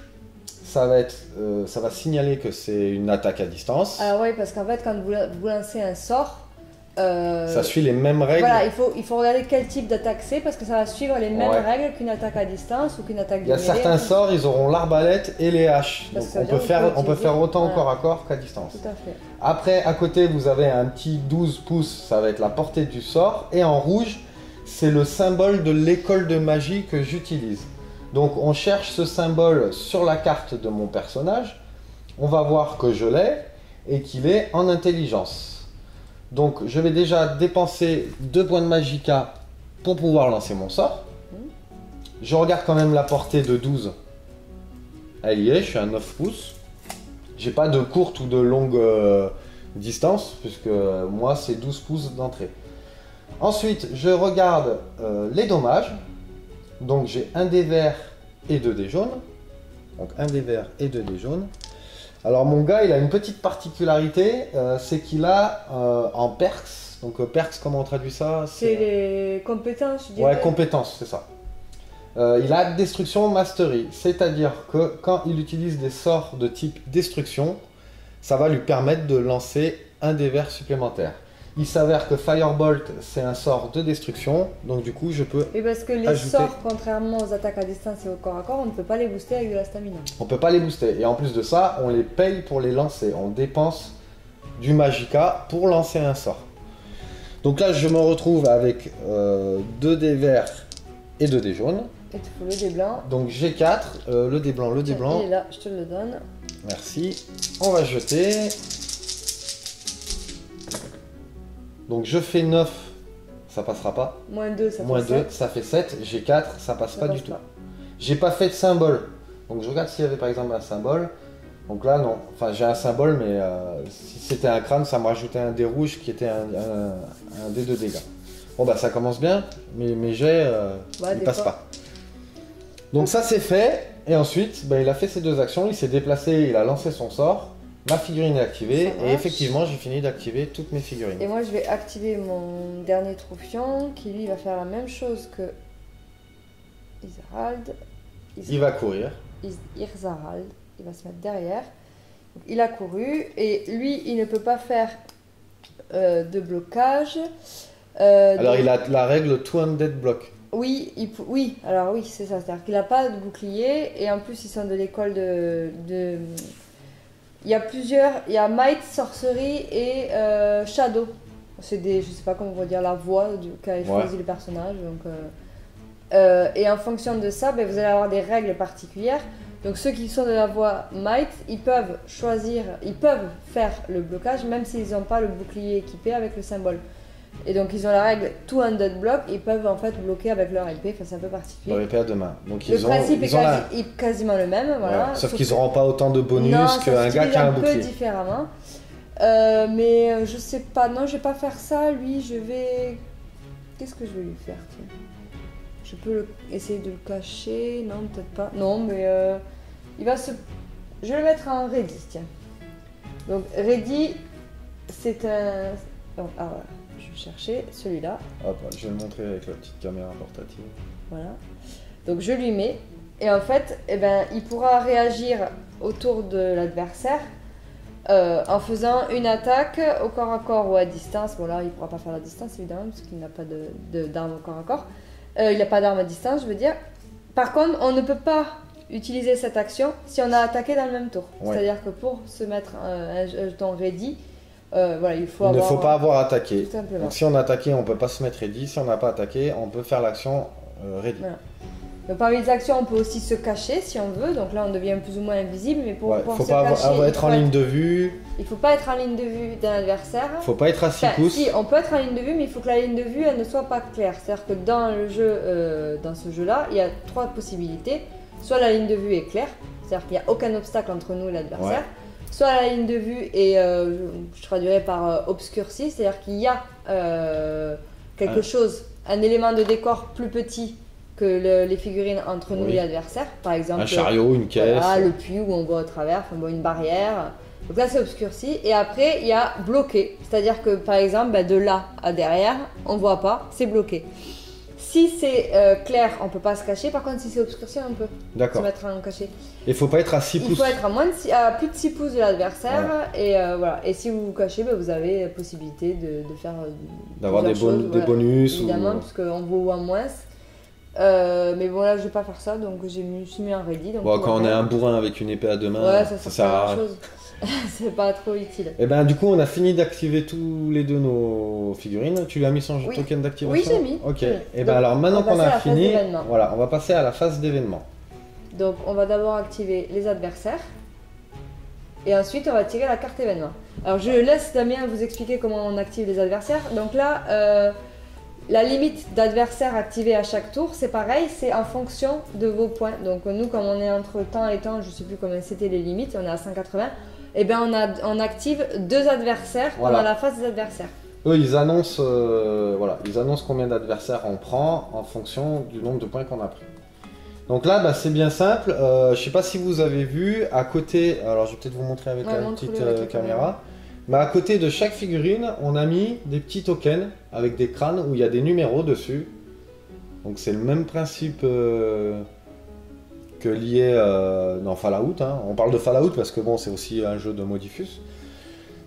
Speaker 1: ça va signaler que c'est une attaque à distance.
Speaker 2: Alors oui, parce qu'en fait, quand vous lancez un sort,
Speaker 1: ça suit les mêmes règles.
Speaker 2: Voilà, il faut regarder quel type d'attaque c'est parce que ça va suivre les mêmes règles qu'une attaque à distance ou qu'une attaque de mêlée.
Speaker 1: Il y a certains sorts, ils auront l'arbalète et les haches. Donc on peut faire autant corps à corps qu'à distance.
Speaker 2: Tout à fait.
Speaker 1: Après, à côté, vous avez un petit 12 pouces, ça va être la portée du sort. Et en rouge, c'est le symbole de l'école de magie que j'utilise. Donc on cherche ce symbole sur la carte de mon personnage. On va voir que je l'ai et qu'il est en intelligence. Donc je vais déjà dépenser 2 points de Magicka pour pouvoir lancer mon sort. Je regarde quand même la portée de 12. Elle y est, je suis à 9 pouces. J'ai pas de courte ou de longue distance, puisque moi c'est 12 pouces d'entrée. Ensuite, je regarde les dommages. Donc j'ai 1 dé vert et 2 dés jaunes. Donc 1 dé vert et 2 dés jaunes. Alors mon gars, il a une petite particularité, c'est qu'il a en perks, donc perks, comment on traduit ça?
Speaker 2: C'est les compétences, je dirais.
Speaker 1: Ouais, compétences, c'est ça. Il a destruction mastery, c'est-à-dire que quand il utilise des sorts de type destruction, ça va lui permettre de lancer un dé vert supplémentaire. Il s'avère que Firebolt, c'est un sort de destruction, donc du coup je peux
Speaker 2: Et parce que les sorts, contrairement aux attaques à distance et au corps à corps, on ne peut pas les booster avec de la stamina.
Speaker 1: On peut pas les booster, et en plus de ça, on les paye pour les lancer. On dépense du Magicka pour lancer un sort. Donc là, je me retrouve avec 2 dés verts et 2 dés jaunes.
Speaker 2: Et tu faut le dé blanc.
Speaker 1: Donc j'ai 4, le dé blanc,
Speaker 2: Il est là, je te le donne.
Speaker 1: Merci. On va jeter. Donc je fais 9, ça passera pas.
Speaker 2: -2, ça fait
Speaker 1: -2,
Speaker 2: 7.
Speaker 1: ça fait 7. J'ai 4, ça passe pas du tout. J'ai pas fait de symbole. Donc je regarde s'il y avait par exemple un symbole. Donc là non. Enfin j'ai un symbole, mais si c'était un crâne, ça me rajoutait un dé rouge qui était un dé de dégâts. Bon bah ça commence bien, mais mes jets ils passent pas. Donc ça c'est fait. Et ensuite, bah, il a fait ses 2 actions, il s'est déplacé, il a lancé son sort. Ma figurine est activée et effectivement j'ai fini d'activer toutes mes figurines.
Speaker 2: Et moi je vais activer mon dernier troufion qui lui va faire la même chose que Irzarald.
Speaker 1: Il va courir.
Speaker 2: Irzarald, il va se mettre derrière. Donc, il a couru et lui il ne peut pas faire de blocage.
Speaker 1: Alors il a la règle 200 block.
Speaker 2: Oui, alors oui c'est ça, c'est-à-dire qu'il n'a pas de bouclier et en plus ils sont de l'école de... Il y a Might, Sorcery et Shadow. C'est des, je sais pas comment on va dire, la voix qu'a choisi le personnage. Donc, et en fonction de ça, ben, vous allez avoir des règles particulières. Donc ceux qui sont de la voie Might, ils peuvent faire le blocage même s'ils n'ont pas le bouclier équipé avec le symbole. Et donc ils ont la règle 200 block, ils peuvent en fait bloquer avec leur épée, enfin, c'est un peu particulier.
Speaker 1: Leur épée à 2 mains. Donc
Speaker 2: le principe est quasiment le même, voilà.
Speaker 1: Ouais, sauf qu'ils n'auront pas autant de bonus qu'un gars qui a un bouclier.
Speaker 2: Un peu différemment. Mais je sais pas, non je vais pas faire ça, lui je vais... Qu'est-ce que je vais lui faire, tiens. Je peux essayer de le cacher, non peut-être pas. Non mais il va se... Je vais le mettre en ready, tiens. Donc ready... c'est un... Donc, ah voilà, je vais chercher celui-là.
Speaker 1: Hop, je vais le montrer avec la petite caméra portative.
Speaker 2: Voilà. Donc je lui mets. Et en fait, eh ben, il pourra réagir autour de l'adversaire en faisant une attaque au corps à corps ou à distance. Bon là, il ne pourra pas faire la distance évidemment, parce qu'il n'a pas d'arme au corps à corps. Il n'a pas d'arme à distance, je veux dire. Par contre, on ne peut pas utiliser cette action si on a attaqué dans le même tour.
Speaker 1: Ouais.
Speaker 2: C'est-à-dire que pour se mettre un jeton ready, voilà, il
Speaker 1: Il ne faut pas avoir attaqué.
Speaker 2: Tout simplement.
Speaker 1: Donc si on a attaqué, on ne peut pas se mettre ready. Si on n'a pas attaqué, on peut faire l'action ready.
Speaker 2: Voilà. Donc parmi les actions, on peut aussi se cacher si on veut. Donc là, on devient plus ou moins invisible, mais pour pouvoir
Speaker 1: faut
Speaker 2: se
Speaker 1: pas
Speaker 2: cacher,
Speaker 1: être en ligne de vue.
Speaker 2: Il ne faut pas être en ligne de vue d'un adversaire.
Speaker 1: Il ne faut pas être à 6 pouces.
Speaker 2: Si, on peut être en ligne de vue, mais il faut que la ligne de vue elle ne soit pas claire. C'est-à-dire que dans le jeu, dans ce jeu-là, il y a 3 possibilités. Soit la ligne de vue est claire, c'est-à-dire qu'il n'y a aucun obstacle entre nous et l'adversaire. Ouais. Soit la ligne de vue est, je traduirais par obscurcie, c'est-à-dire qu'il y a quelque chose, un élément de décor plus petit que les figurines entre nous et l'adversaire. Par exemple,
Speaker 1: un chariot, une caisse.
Speaker 2: Le puits où on voit au travers, enfin, bon, une barrière. Donc là, c'est obscurci. Et après, il y a bloqué. C'est-à-dire que, par exemple, de là à derrière, on ne voit pas, c'est bloqué. Si c'est clair, on ne peut pas se cacher. Par contre, si c'est obscurci, on peut se mettre en cachet.
Speaker 1: Il ne faut pas être à 6 pouces.
Speaker 2: Il faut être à plus de 6 pouces de l'adversaire. Voilà. Et, voilà. Et si vous vous cachez, vous avez la possibilité de faire
Speaker 1: d'avoir des bonus.
Speaker 2: Évidemment, parce qu'on voit moins. Mais bon, là, je vais pas faire ça, donc je me suis mis en ready. Donc
Speaker 1: bon, quand on est un bourrin avec une épée à 2 mains,
Speaker 2: ça sert à rien. C'est pas trop utile.
Speaker 1: Et ben du coup, on a fini d'activer tous les deux nos figurines. Tu lui as mis son token d'activation?
Speaker 2: Oui, j'ai mis.
Speaker 1: Ok. Et ben alors maintenant qu'on a fini, voilà, on va passer à la phase d'événement.
Speaker 2: Donc on va d'abord activer les adversaires. Et ensuite, on va tirer la carte événement. Alors je laisse Damien vous expliquer comment on active les adversaires. Donc là, la limite d'adversaires activés à chaque tour, c'est pareil, c'est en fonction de vos points. Donc nous, comme on est entre temps et temps, je ne sais plus combien c'était les limites, on est à 180, et bien on active 2 adversaires pendant la phase des adversaires.
Speaker 1: Eux, ils annoncent, ils annoncent combien d'adversaires on prend en fonction du nombre de points qu'on a pris. Donc là, c'est bien simple. Je ne sais pas si vous avez vu, à côté, alors je vais peut-être vous montrer avec la petite caméra. Mais à côté de chaque figurine, on a mis des petits tokens avec des crânes où il y a des numéros dessus. Donc c'est le même principe que lié dans Fallout. Hein. On parle de Fallout parce que bon, c'est aussi un jeu de Modifus.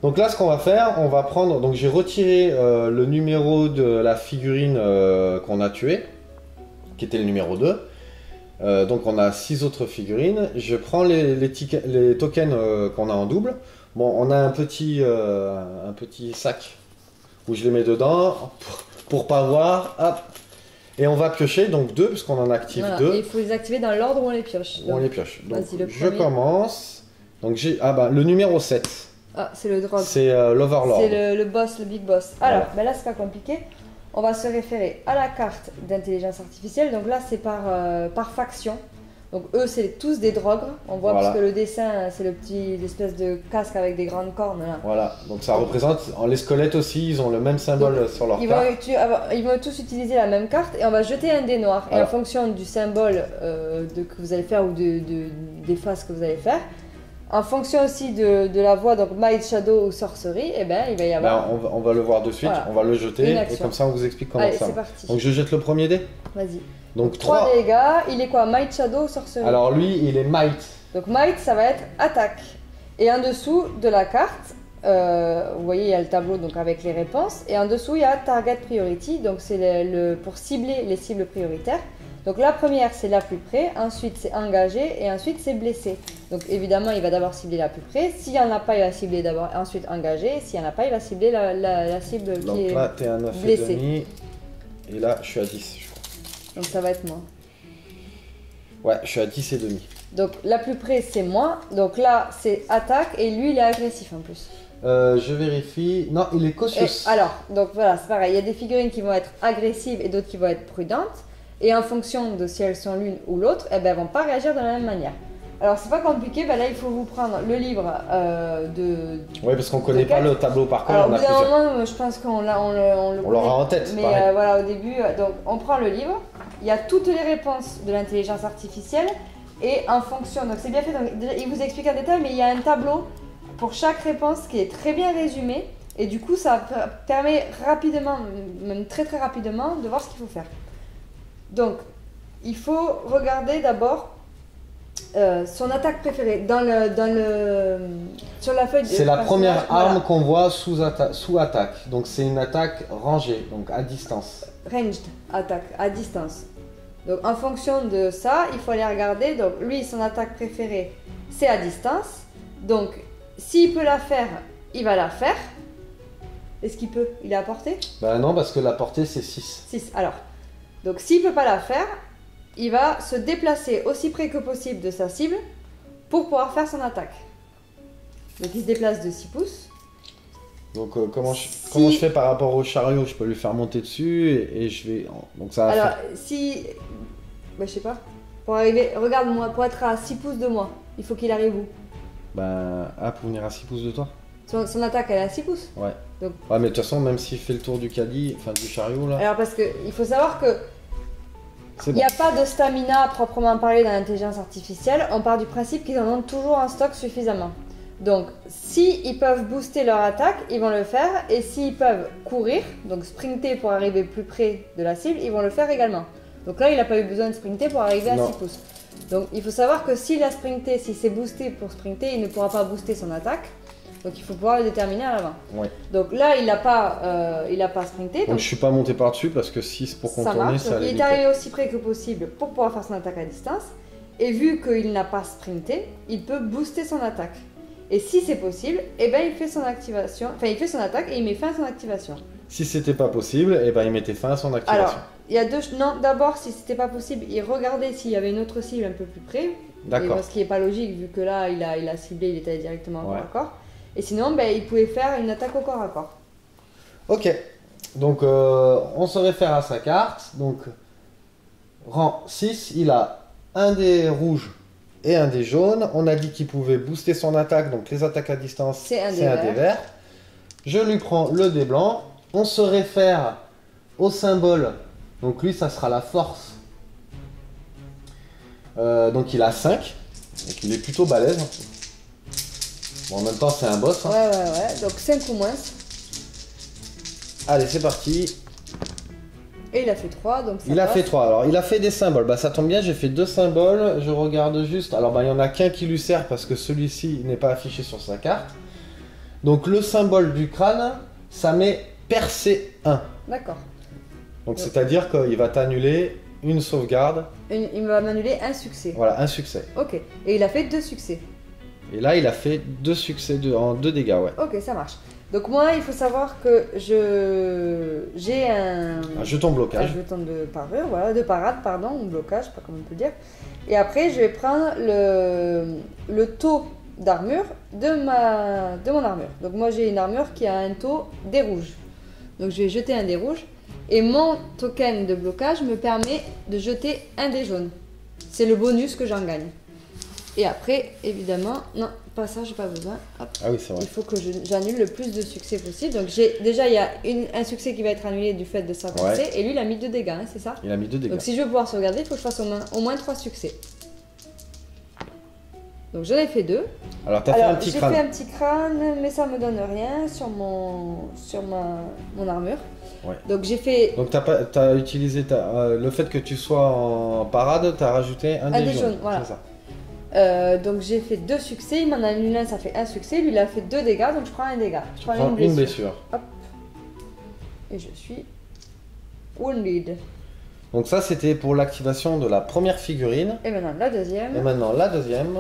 Speaker 1: Donc là, ce qu'on va faire, on va prendre... Donc j'ai retiré le numéro de la figurine qu'on a tuée, qui était le numéro 2. Donc on a 6 autres figurines. Je prends les tokens qu'on a en double. Bon, on a un petit sac où je les mets dedans pour pas voir. Hop. Et on va piocher, donc 2, puisqu'on en active 2.
Speaker 2: Et il faut les activer dans l'ordre où on les pioche.
Speaker 1: Où on les pioche. Donc je commence. Donc j'ai le numéro 7.
Speaker 2: Ah, c'est le drogue.
Speaker 1: C'est l'Overlord.
Speaker 2: C'est le boss, le big boss. Alors, là, c'est pas compliqué. On va se référer à la carte d'intelligence artificielle. Donc là, c'est par faction. Donc eux, c'est tous des drogres. On voit parce que le dessin, c'est l'espèce de casque avec des grandes cornes. Là.
Speaker 1: Voilà, donc ça représente, les squelettes aussi, ils ont le même symbole sur leur carte.
Speaker 2: Ils vont tous utiliser la même carte et on va jeter un dé noir. Et en fonction du symbole que vous allez faire ou des phases que vous allez faire, en fonction aussi de la voix, donc Might, Shadow ou Sorcery, il va y avoir...
Speaker 1: on va le voir de suite, on va le jeter et comme ça on vous explique comment ça va. Donc je jette le premier dé.
Speaker 2: Vas-y.
Speaker 1: Donc
Speaker 2: 3 dégâts, il est quoi? Might, Shadow, Sorcery?
Speaker 1: Alors lui, il est Might.
Speaker 2: Donc Might, ça va être attaque. Et en dessous de la carte, vous voyez, il y a le tableau donc, avec les réponses. Et en dessous, il y a Target Priority, donc c'est pour cibler les cibles prioritaires. Donc la première, c'est la plus près, ensuite c'est engagé et ensuite c'est blessé. Donc évidemment, il va d'abord cibler la plus près. S'il n'y en a pas, il va cibler d'abord, ensuite engagé. S'il n'y en a pas, il va cibler la cible
Speaker 1: donc
Speaker 2: qui
Speaker 1: là, t'es à 9,5
Speaker 2: blessée.
Speaker 1: Et là, je suis à 10, je crois.
Speaker 2: Donc ça va être moi.
Speaker 1: Ouais, je suis à 10,5.
Speaker 2: Donc la plus près, c'est moi. Donc là, c'est attaque et lui, il est agressif en plus.
Speaker 1: Je vérifie. Non, il est cautious.
Speaker 2: Alors, donc voilà, c'est pareil. Il y a des figurines qui vont être agressives et d'autres qui vont être prudentes. Et en fonction de si elles sont l'une ou l'autre, elles ne vont pas réagir de la même manière. Alors, c'est pas compliqué. Là, il faut vous prendre le livre de...
Speaker 1: Oui, parce qu'on ne connaît pas le tableau par contre.
Speaker 2: Alors, au bout d'un moment, je pense qu'on
Speaker 1: l'aura en tête.
Speaker 2: Mais voilà, au début, donc, on prend le livre. Il y a toutes les réponses de l'intelligence artificielle. Et en fonction... Donc, c'est bien fait. Donc, il vous explique en détail, mais il y a un tableau pour chaque réponse qui est très bien résumé. Et du coup, ça permet rapidement, même très très rapidement, de voir ce qu'il faut faire. Donc, il faut regarder d'abord son attaque préférée. Sur la feuille de
Speaker 1: C'est la première
Speaker 2: voilà.
Speaker 1: arme qu'on voit sous attaque. Donc c'est une attaque rangée, donc à distance.
Speaker 2: Ranged attaque, à distance. Donc en fonction de ça, il faut aller regarder. Donc lui, son attaque préférée, c'est à distance. Donc s'il peut la faire, il va la faire. Est-ce qu'il peut? Il est à portée?
Speaker 1: Bah non, parce que la portée c'est 6.
Speaker 2: 6. Alors, donc s'il peut pas la faire, il va se déplacer aussi près que possible de sa cible pour pouvoir faire son attaque. Donc il se déplace de 6 pouces.
Speaker 1: Donc comment je fais par rapport au chariot? Je peux lui faire monter dessus et je vais... Donc ça va
Speaker 2: Alors,
Speaker 1: faire...
Speaker 2: si... Bah, je sais pas. Pour arriver... Regarde-moi, pour être à 6 pouces de moi, il faut qu'il arrive où?
Speaker 1: Bah... Ah, pour venir à 6 pouces de toi?
Speaker 2: Son attaque, elle est à 6 pouces.
Speaker 1: Ouais.
Speaker 2: Donc...
Speaker 1: Ouais, mais de toute façon, même s'il fait le tour du caddie, enfin du chariot là...
Speaker 2: Alors, parce que il faut savoir que...
Speaker 1: C'est
Speaker 2: Il
Speaker 1: bon.
Speaker 2: n'y a pas de stamina à proprement parler dans l'intelligence artificielle. On part du principe qu'ils en ont toujours en stock suffisamment. Donc, si ils peuvent booster leur attaque, ils vont le faire. Et s'ils peuvent courir, donc sprinter pour arriver plus près de la cible, ils vont le faire également. Donc là, il n'a pas eu besoin de sprinter pour arriver à
Speaker 1: Non.
Speaker 2: 6 pouces. Donc, il faut savoir que s'il a sprinté, si c'est boosté pour sprinter, il ne pourra pas booster son attaque. Donc, il faut pouvoir le déterminer à l'avant.
Speaker 1: Ouais.
Speaker 2: Donc là, il n'a pas sprinté.
Speaker 1: Donc je suis pas monté par-dessus parce que 6 pour
Speaker 2: Ça
Speaker 1: contourner,
Speaker 2: marche.
Speaker 1: ça
Speaker 2: Donc,
Speaker 1: allait
Speaker 2: il est
Speaker 1: vite.
Speaker 2: arrivé aussi près que possible pour pouvoir faire son attaque à distance. Et vu qu'il n'a pas sprinté, il peut booster son attaque. Et si c'est possible, eh ben, il fait son activation, enfin il fait son attaque et il met fin à son activation.
Speaker 1: Si c'était pas possible, et ben il mettait fin à son activation.
Speaker 2: Alors, il y a deux... Non, d'abord, si c'était pas possible, il regardait s'il y avait une autre cible un peu plus près.
Speaker 1: D'accord.
Speaker 2: Ce qui n'est pas logique vu que là, il a ciblé, il était allé directement au
Speaker 1: Ouais.
Speaker 2: corps à corps. Et sinon, ben, il pouvait faire une attaque au corps à corps.
Speaker 1: Ok. Donc on se réfère à sa carte. Donc rang 6, il a un dé rouge et un dé jaune. On a dit qu'il pouvait booster son attaque, donc les attaques à distance,
Speaker 2: C'est un dé
Speaker 1: dé vert. Je lui prends le dé blanc. On se réfère au symbole. Donc lui, ça sera la force. Donc il a 5. Donc il est plutôt balèze. Bon, en même temps, c'est un boss. Hein.
Speaker 2: Ouais. Donc 5 ou moins.
Speaker 1: Allez, c'est parti.
Speaker 2: Et il a fait 3, donc ça
Speaker 1: Il a
Speaker 2: passe.
Speaker 1: fait 3. Alors, il a fait des symboles. Bah, ça tombe bien, j'ai fait 2 symboles. Je regarde juste. Alors, bah, il y en a qu'un qui lui sert parce que celui-ci n'est pas affiché sur sa carte. Donc, le symbole du crâne, ça met percé 1.
Speaker 2: D'accord.
Speaker 1: Donc, c'est-à-dire qu'il va t'annuler une sauvegarde.
Speaker 2: Il va m'annuler un succès.
Speaker 1: Voilà, un succès.
Speaker 2: Ok. Et il a fait 2 succès.
Speaker 1: Et là, il a fait 2 succès en 2 dégâts, ouais.
Speaker 2: Ok, ça marche. Donc moi, il faut savoir que j'ai un
Speaker 1: jeton blocage.
Speaker 2: Un jeton de parure, voilà, de parade, pardon, ou blocage, je sais pas comment on peut dire. Et après, je vais prendre le taux d'armure de mon armure. Donc moi, j'ai une armure qui a un taux dé rouge. Donc je vais jeter un dé rouge. Et mon token de blocage me permet de jeter un dé jaune. C'est le bonus que j'en gagne. Et après, évidemment, non, pas ça, j'ai pas besoin. Hop.
Speaker 1: Ah oui, c'est vrai.
Speaker 2: Il faut que j'annule le plus de succès possible. Donc déjà, il y a un succès qui va être annulé du fait de sa pensée.
Speaker 1: Ouais.
Speaker 2: Et lui, il a mis 2 dégâts, hein, c'est ça?
Speaker 1: Il a mis 2 dégâts.
Speaker 2: Donc si je veux pouvoir sauvegarder, il faut que je fasse au moins 3 succès. Donc j'en ai fait 2.
Speaker 1: Alors, t'as fait un petit
Speaker 2: J'ai
Speaker 1: crâne.
Speaker 2: fait un petit crâne, mais ça me donne rien sur mon armure.
Speaker 1: Ouais.
Speaker 2: Donc j'ai fait
Speaker 1: Donc, t'as utilisé le fait que tu sois en parade, t'as rajouté un dé jaune.
Speaker 2: voilà.
Speaker 1: C'est ça.
Speaker 2: Donc j'ai fait 2 succès, il m'en a annulé un, ça fait un succès. Lui, il a fait 2 dégâts, donc je prends un dégât. Je prends
Speaker 1: Une blessure.
Speaker 2: Hop. Et je suis wounded.
Speaker 1: Donc ça, c'était pour l'activation de la première figurine.
Speaker 2: Et maintenant la deuxième.
Speaker 1: Et maintenant, la deuxième.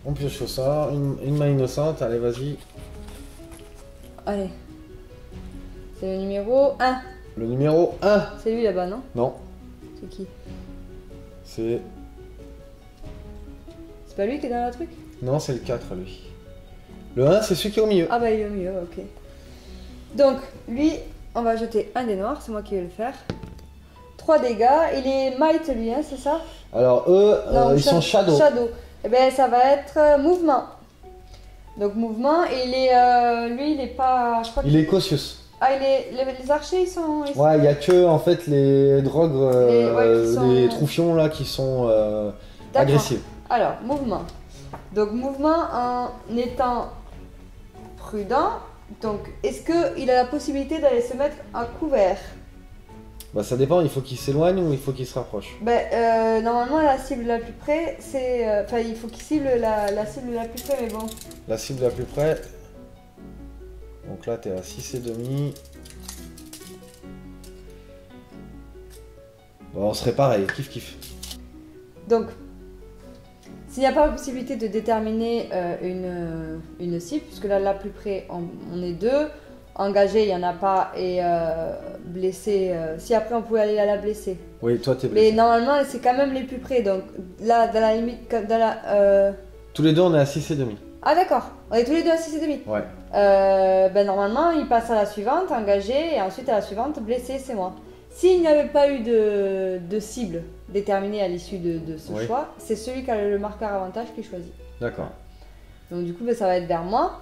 Speaker 1: On pioche au sort. Une main innocente. Allez, vas-y.
Speaker 2: Allez. C'est le numéro 1.
Speaker 1: Le numéro 1.
Speaker 2: C'est lui là-bas, non?
Speaker 1: Non,
Speaker 2: C'est qui?
Speaker 1: c'est...
Speaker 2: C'est pas lui qui est dans le truc?
Speaker 1: Non, c'est le 4, lui. Le 1, c'est celui qui est au milieu.
Speaker 2: Ah bah il est au milieu, ok. Donc lui, on va jeter un dé noir, c'est moi qui vais le faire. 3 dégâts, il est might lui, hein, c'est ça?
Speaker 1: Alors, eux,
Speaker 2: Non,
Speaker 1: ils sont shadow.
Speaker 2: Shadow. Et ben ça va être mouvement. Donc mouvement, et il est, lui il est pas... Je crois
Speaker 1: Il est cautious.
Speaker 2: Ah, les archers, ils sont...
Speaker 1: Ouais, il y a que, en fait, les drogues,
Speaker 2: qui sont-
Speaker 1: les troufions, là, qui sont
Speaker 2: D'accord.
Speaker 1: agressifs.
Speaker 2: Alors, mouvement. Donc, mouvement en étant prudent. Donc, est-ce qu'il a la possibilité d'aller se mettre à couvert?
Speaker 1: Bah ça dépend, il faut qu'il s'éloigne ou il faut qu'il se rapproche.
Speaker 2: Normalement, la cible la plus près, c'est... Enfin, il faut qu'il cible la cible la plus près, mais bon.
Speaker 1: La cible la plus près. Donc là, t'es à 6,5. Bon, on serait pareil, kiff.
Speaker 2: Donc, s'il n'y a pas la possibilité de déterminer une cible, puisque là, la plus près, on est deux. Engagé, il n'y en a pas, et blessé, si après on pouvait aller à la blessée.
Speaker 1: Oui, toi t'es blessé.
Speaker 2: Mais normalement, c'est quand même les plus près, donc là, dans la limite,
Speaker 1: Tous les deux, on est à 6,5.
Speaker 2: Ah d'accord, on est tous les deux à 6,5.
Speaker 1: Ouais.
Speaker 2: Normalement, il passe à la suivante, engagé, et ensuite à la suivante, blessé, c'est moi. S'il n'y avait pas eu de cible déterminée à l'issue de ce choix, c'est celui qui a le marqueur avantage qui choisit.
Speaker 1: D'accord.
Speaker 2: Donc du coup, ça va être vers moi.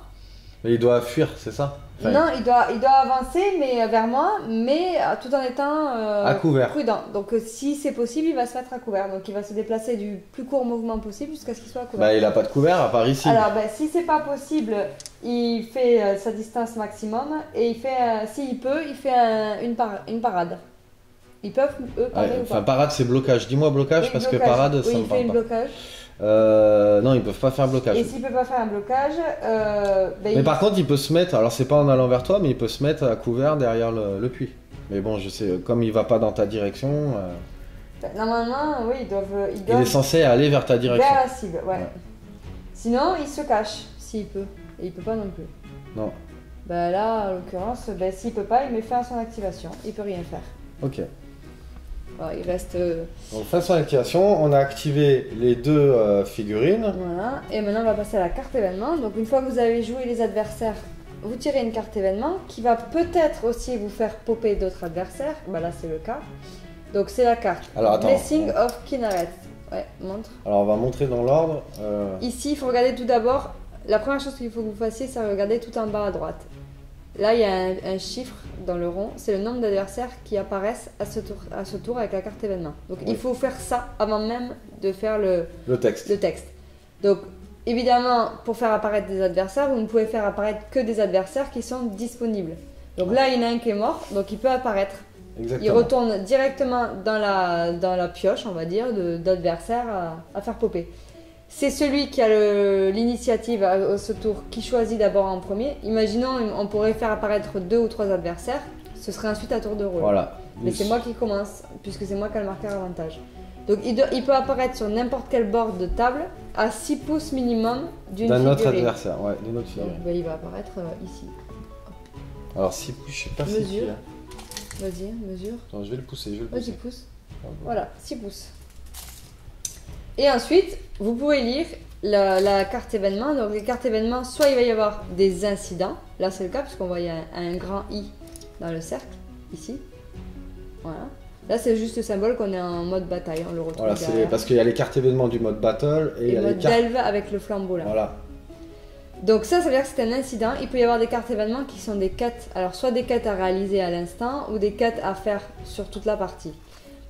Speaker 1: Mais il doit fuir, c'est ça?
Speaker 2: Enfin, non, il doit avancer mais vers moi, mais tout en étant
Speaker 1: à couvert.
Speaker 2: Prudent. Donc si c'est possible, il va se mettre à couvert. Donc il va se déplacer du plus court mouvement possible jusqu'à ce qu'il soit à couvert.
Speaker 1: Bah il a pas de couvert à part ici.
Speaker 2: Alors si c'est pas possible, il fait sa distance maximum et il fait, s'il peut, il fait une parade. Ils peuvent, eux, parader ou pas?
Speaker 1: Enfin parade c'est blocage. Dis-moi blocage
Speaker 2: oui,
Speaker 1: parce
Speaker 2: blocage.
Speaker 1: que parade ça
Speaker 2: oui,
Speaker 1: me
Speaker 2: il
Speaker 1: parle
Speaker 2: fait
Speaker 1: pas.
Speaker 2: Blocage.
Speaker 1: Non, ils peuvent pas faire blocage.
Speaker 2: Et s'il peut pas faire un blocage,
Speaker 1: mais par contre, il peut se mettre, alors c'est pas en allant vers toi, mais il peut se mettre à couvert derrière le puits. Mais bon, je sais, comme il va pas dans ta direction.
Speaker 2: Normalement, oui, ils doivent.
Speaker 1: Il est censé aller vers ta direction.
Speaker 2: Vers la cible, ouais. Sinon, il se cache, s'il peut. Et il peut pas non plus.
Speaker 1: Non.
Speaker 2: Bah là, en l'occurrence, s'il peut pas, il met fin à son activation. Il peut rien faire.
Speaker 1: Ok.
Speaker 2: Alors, il reste.
Speaker 1: Donc, fin de son activation, on a activé les deux figurines.
Speaker 2: Voilà. Et maintenant, on va passer à la carte événement. Donc, une fois que vous avez joué les adversaires, vous tirez une carte événement qui va peut-être aussi vous faire popper d'autres adversaires. Bah là, c'est le cas. Donc, c'est la carte.
Speaker 1: Alors, attends.
Speaker 2: Blessing of Kinneret. Ouais, montre.
Speaker 1: Alors, on va montrer dans l'ordre.
Speaker 2: Ici, il faut regarder tout d'abord. La première chose qu'il faut que vous fassiez, c'est regarder tout en bas à droite. Là, il y a un chiffre dans le rond, c'est le nombre d'adversaires qui apparaissent à ce tour avec la carte événement. Donc il faut faire ça avant même de faire le texte. Donc évidemment, pour faire apparaître des adversaires, vous ne pouvez faire apparaître que des adversaires qui sont disponibles. Donc là, il y en a un qui est mort, donc il peut apparaître.
Speaker 1: Exactement.
Speaker 2: Il retourne directement dans la pioche, on va dire, d'adversaires à faire popper. C'est celui qui a l'initiative à ce tour qui choisit d'abord en premier. Imaginons, on pourrait faire apparaître 2 ou 3 adversaires. Ce serait ensuite à tour de rôle.
Speaker 1: Voilà.
Speaker 2: Mais c'est moi qui commence, puisque c'est moi qui ai le marqueur avantage. Donc il peut apparaître sur n'importe quel bord de table à 6 pouces minimum d'une figurine.
Speaker 1: D'un autre adversaire, ouais, d'une autre figurine.
Speaker 2: Donc, il va apparaître ici.
Speaker 1: Alors 6 pouces, je sais pas si
Speaker 2: mesure. Vas-y, mesure.
Speaker 1: Attends, je vais le pousser,
Speaker 2: Vas-y, pousse. Voilà, 6 pouces. Et ensuite, vous pouvez lire la carte événement. Donc, les cartes événements, soit il va y avoir des incidents. Là, c'est le cas, puisqu'on voit il y a un grand I dans le cercle, ici. Voilà. Là, c'est juste le symbole qu'on est en mode bataille. On le retrouve
Speaker 1: voilà, c'est parce qu'il y a les cartes événements du mode battle et il y a
Speaker 2: mode
Speaker 1: les cartes...
Speaker 2: delve avec le flambeau là.
Speaker 1: Voilà.
Speaker 2: Donc ça veut dire que c'est un incident. Il peut y avoir des cartes événements qui sont des quêtes. Alors, soit des quêtes à réaliser à l'instant ou des quêtes à faire sur toute la partie.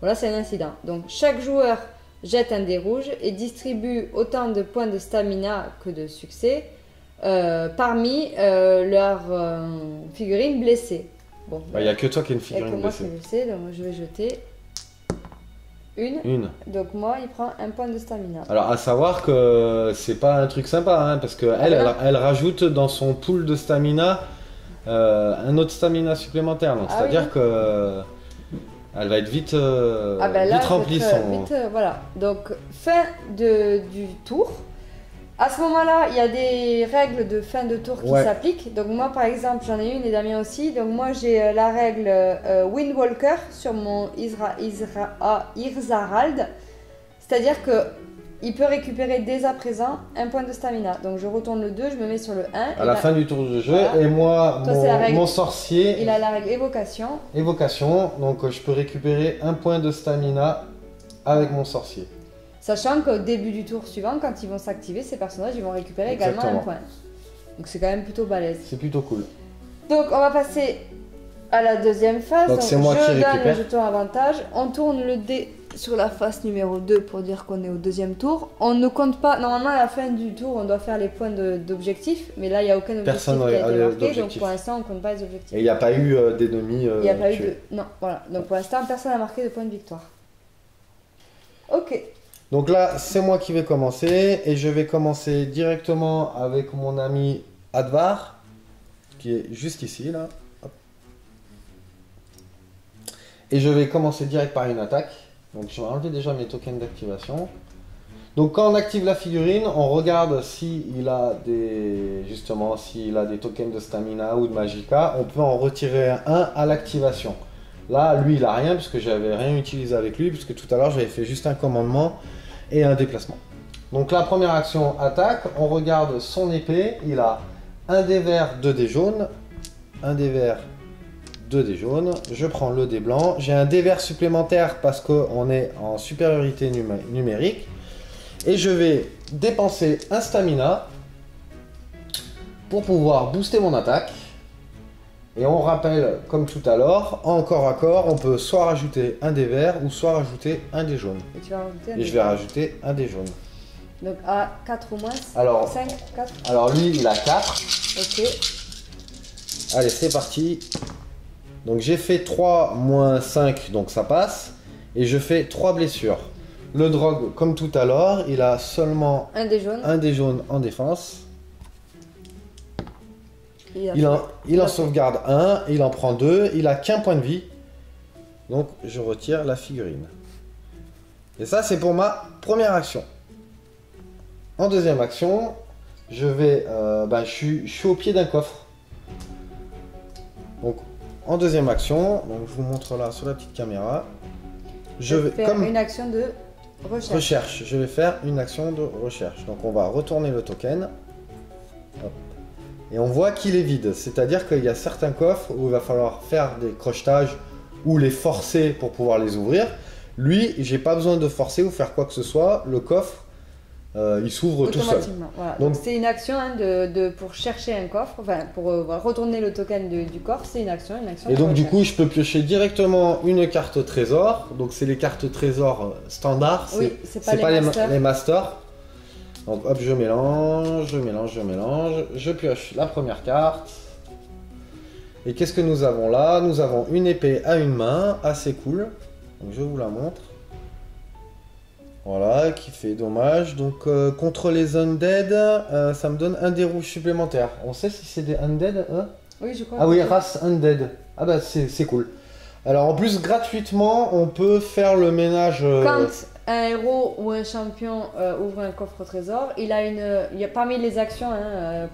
Speaker 2: Voilà, c'est un incident. Donc, chaque joueur jette un dé rouge et distribue autant de points de stamina que de succès parmi leurs figurines blessées. Bon,
Speaker 1: il n'y a que toi qui as une figurine
Speaker 2: blessée.
Speaker 1: blessée.
Speaker 2: Moi qui blessée, donc je vais jeter une. Donc moi, il prend un point de stamina.
Speaker 1: Alors à savoir que c'est pas un truc sympa, hein, parce que elle rajoute dans son pool de stamina un autre stamina supplémentaire. Donc c'est-à-dire que elle va être vite, vite remplie
Speaker 2: voilà. Donc fin du tour. À ce moment-là, il y a des règles de fin de tour qui s'appliquent. Donc moi, par exemple, j'en ai une et Damien aussi. Donc moi, j'ai la règle Windwalker sur mon Irzarald. C'est-à-dire qu'il peut récupérer dès à présent un point de stamina. Donc je retourne le 2, je me mets sur le 1.
Speaker 1: À la fin du tour de jeu. Voilà. Et moi, mon sorcier...
Speaker 2: Il a la règle Évocation.
Speaker 1: Évocation. Donc je peux récupérer un point de stamina avec mon sorcier.
Speaker 2: Sachant qu'au début du tour suivant, quand ils vont s'activer, ces personnages ils vont récupérer également un point. Donc c'est quand même plutôt balèze.
Speaker 1: C'est plutôt cool.
Speaker 2: Donc on va passer à la deuxième phase.
Speaker 1: Donc c'est moi qui récupère.
Speaker 2: Je donne le jeton avantage. On tourne le dé sur la face numéro 2 pour dire qu'on est au deuxième tour. On ne compte pas, normalement à la fin du tour on doit faire les points d'objectif, mais là il n'y a aucun objectif
Speaker 1: Personne
Speaker 2: qui a été marqué,
Speaker 1: d'objectif.
Speaker 2: donc pour l'instant on ne compte pas les objectifs.
Speaker 1: Et il n'y a pas eu d'ennemis
Speaker 2: Il n'y a pas eu
Speaker 1: tués.
Speaker 2: de... Non, voilà. Donc pour l'instant personne n'a marqué de point de victoire. Ok.
Speaker 1: Donc là, c'est moi qui vais commencer et je vais commencer directement avec mon ami Advar, qui est juste ici, là. Hop. Et je vais commencer direct par une attaque. Donc je vais enlever déjà mes tokens d'activation. Donc quand on active la figurine, on regarde s'il a justement, s'il a des tokens de stamina ou de magicka. On peut en retirer un à l'activation. Là, lui, il a rien puisque j'avais rien utilisé avec lui, puisque tout à l'heure j'avais fait juste un commandement et un déplacement. Donc la première action attaque, on regarde son épée, il a un dé vert, 2 dés jaunes, un dé vert, 2 dés jaunes, je prends le dé blanc, j'ai un dé vert supplémentaire parce qu'on est en supériorité numérique, et je vais dépenser un stamina pour pouvoir booster mon attaque. Et on rappelle, comme tout à l'heure, en corps à corps, on peut soit rajouter un dé vert ou soit rajouter un dé jaune.
Speaker 2: Et tu vas rajouter un
Speaker 1: Et
Speaker 2: dé
Speaker 1: je vais rajouter un dé jaune.
Speaker 2: Donc à 4 ou moins.
Speaker 1: Alors,
Speaker 2: 5, 4.
Speaker 1: Alors lui, il a 4.
Speaker 2: Ok.
Speaker 1: Allez, c'est parti. Donc j'ai fait 3 moins 5, donc ça passe. Et je fais 3 blessures. Le drogue, comme tout à l'heure, il a seulement
Speaker 2: Un dé jaune.
Speaker 1: un dé jaune en défense.
Speaker 2: Il
Speaker 1: en sauvegarde 1, il en prend 2, il a qu'un point de vie. Donc je retire la figurine. Et ça, c'est pour ma première action. En deuxième action, je vais, je suis au pied d'un coffre. Donc en deuxième action, donc je vous montre là sur la petite caméra. Je vais
Speaker 2: faire une action de recherche.
Speaker 1: Je vais faire une action de recherche. Donc on va retourner le token. Hop. Et on voit qu'il est vide. C'est-à-dire qu'il y a certains coffres où il va falloir faire des crocetages ou les forcer pour pouvoir les ouvrir. Lui, j'ai pas besoin de forcer ou faire quoi que ce soit. Le coffre, il s'ouvre tout seul.
Speaker 2: Voilà. Donc c'est une action pour chercher un coffre, enfin pour retourner le token du coffre, c'est une action.
Speaker 1: Et donc du coup, je peux piocher directement une carte trésor. Donc c'est les cartes trésor standards.
Speaker 2: Oui, c'est pas
Speaker 1: les masters. Donc hop, je mélange, je pioche la première carte. Et qu'est-ce que nous avons là? Nous avons une épée à une main, assez cool. Donc je vous la montre. Voilà, qui fait dommage. Donc contre les undead, ça me donne un dé rouge supplémentaire. On sait si c'est des undead, hein?
Speaker 2: Oui, je crois.
Speaker 1: Ah oui, race undead. Ah bah c'est cool. Alors en plus, gratuitement, on peut faire le ménage...
Speaker 2: Quand un héros ou un champion ouvre un coffre au trésor, il y a parmi les actions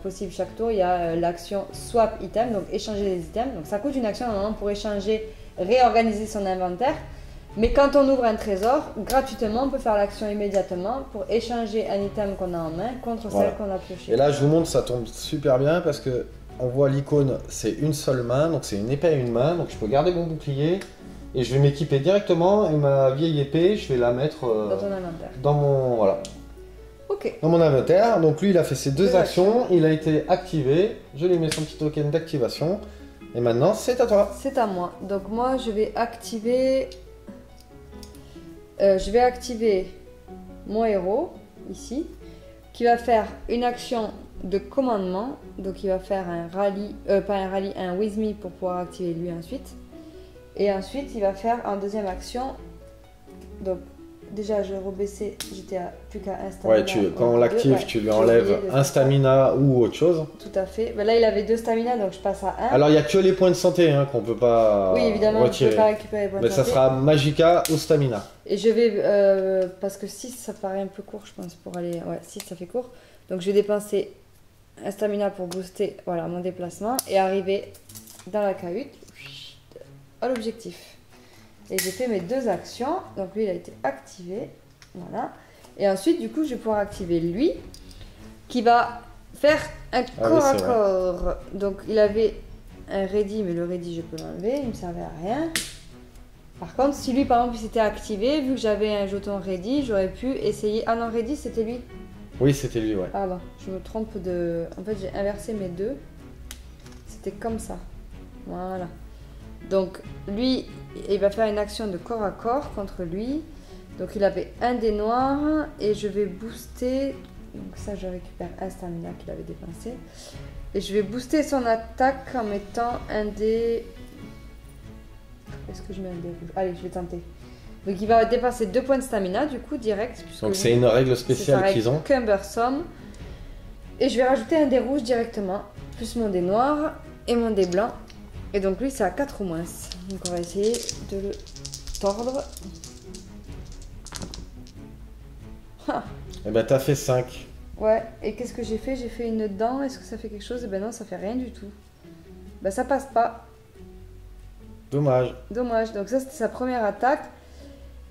Speaker 2: possibles chaque tour, il y a l'action swap item, donc échanger des items. Donc ça coûte une action normalement pour échanger, réorganiser son inventaire. Mais quand on ouvre un trésor, gratuitement, on peut faire l'action immédiatement pour échanger un item qu'on a en main contre celle qu'on a pioché.
Speaker 1: Et là, je vous montre, ça tombe super bien parce que on voit l'icône, c'est une seule main, donc c'est une épée à une main, donc je peux garder mon bouclier. Et je vais m'équiper directement et ma vieille épée, je vais la mettre
Speaker 2: dans ton inventaire.
Speaker 1: Dans mon
Speaker 2: Ok.
Speaker 1: Dans mon inventaire. Donc lui, il a fait ses deux actions, il a été activé. Je lui mets son petit token d'activation. Et maintenant, c'est à toi.
Speaker 2: C'est à moi. Donc moi, je vais activer mon héros ici, qui va faire une action de commandement. Donc il va faire un with me pour pouvoir activer lui ensuite. Et ensuite, il va faire en deuxième action. Donc, déjà, je rebaissais, j'étais plus qu'à un stamina.
Speaker 1: Ouais, quand on l'active, tu lui enlèves un stamina ou autre chose.
Speaker 2: Tout à fait. Ben là, il avait 2 stamina, donc je passe à 1.
Speaker 1: Alors, il n'y a que les points de santé qu'on ne peut pas
Speaker 2: oui, évidemment,
Speaker 1: retirer.
Speaker 2: on ne peut pas récupérer les points de santé.
Speaker 1: Mais ça sera magicka ou stamina.
Speaker 2: Et je vais, parce que 6, ça paraît un peu court, je pense, pour aller... Ouais, 6, ça fait court. Donc, je vais dépenser un stamina pour booster mon déplacement et arriver dans la cahute. À l'objectif. Et j'ai fait mes 2 actions. Donc lui, il a été activé. Voilà. Et ensuite, du coup, je vais pouvoir activer lui, qui va faire un corps à corps. Donc il avait un ready, mais le ready, je peux l'enlever. Il ne me servait à rien. Par contre, si lui, par exemple, il s'était activé, vu que j'avais un jeton ready, j'aurais pu essayer... Ah non, ready, c'était lui?
Speaker 1: Oui, c'était lui, ouais.
Speaker 2: Ah bon, je me trompe de... En fait, j'ai inversé mes 2. C'était comme ça. Voilà. Donc lui, il va faire une action de corps à corps contre lui. Donc il avait un dé noir et je vais booster. Donc ça, je récupère un stamina qu'il avait dépensé. Et je vais booster son attaque en mettant un dé. Est-ce que je mets un dé rouge? Allez, je vais tenter. Donc il va dépenser 2 points de stamina du coup direct.
Speaker 1: Donc c'est une règle spéciale qu'ils ont.
Speaker 2: Cumbersome. Et je vais rajouter un dé rouge directement. Plus mon dé noir et mon dé blanc. Et donc lui c'est à 4 ou moins. Donc on va essayer de le tordre. Ah.
Speaker 1: Et ben t'as fait 5.
Speaker 2: Ouais, et qu'est-ce que j'ai fait? J'ai fait une dent, est-ce que ça fait quelque chose? Eh ben non, ça fait rien du tout. Ben ça passe pas.
Speaker 1: Dommage.
Speaker 2: Dommage, donc ça c'était sa première attaque.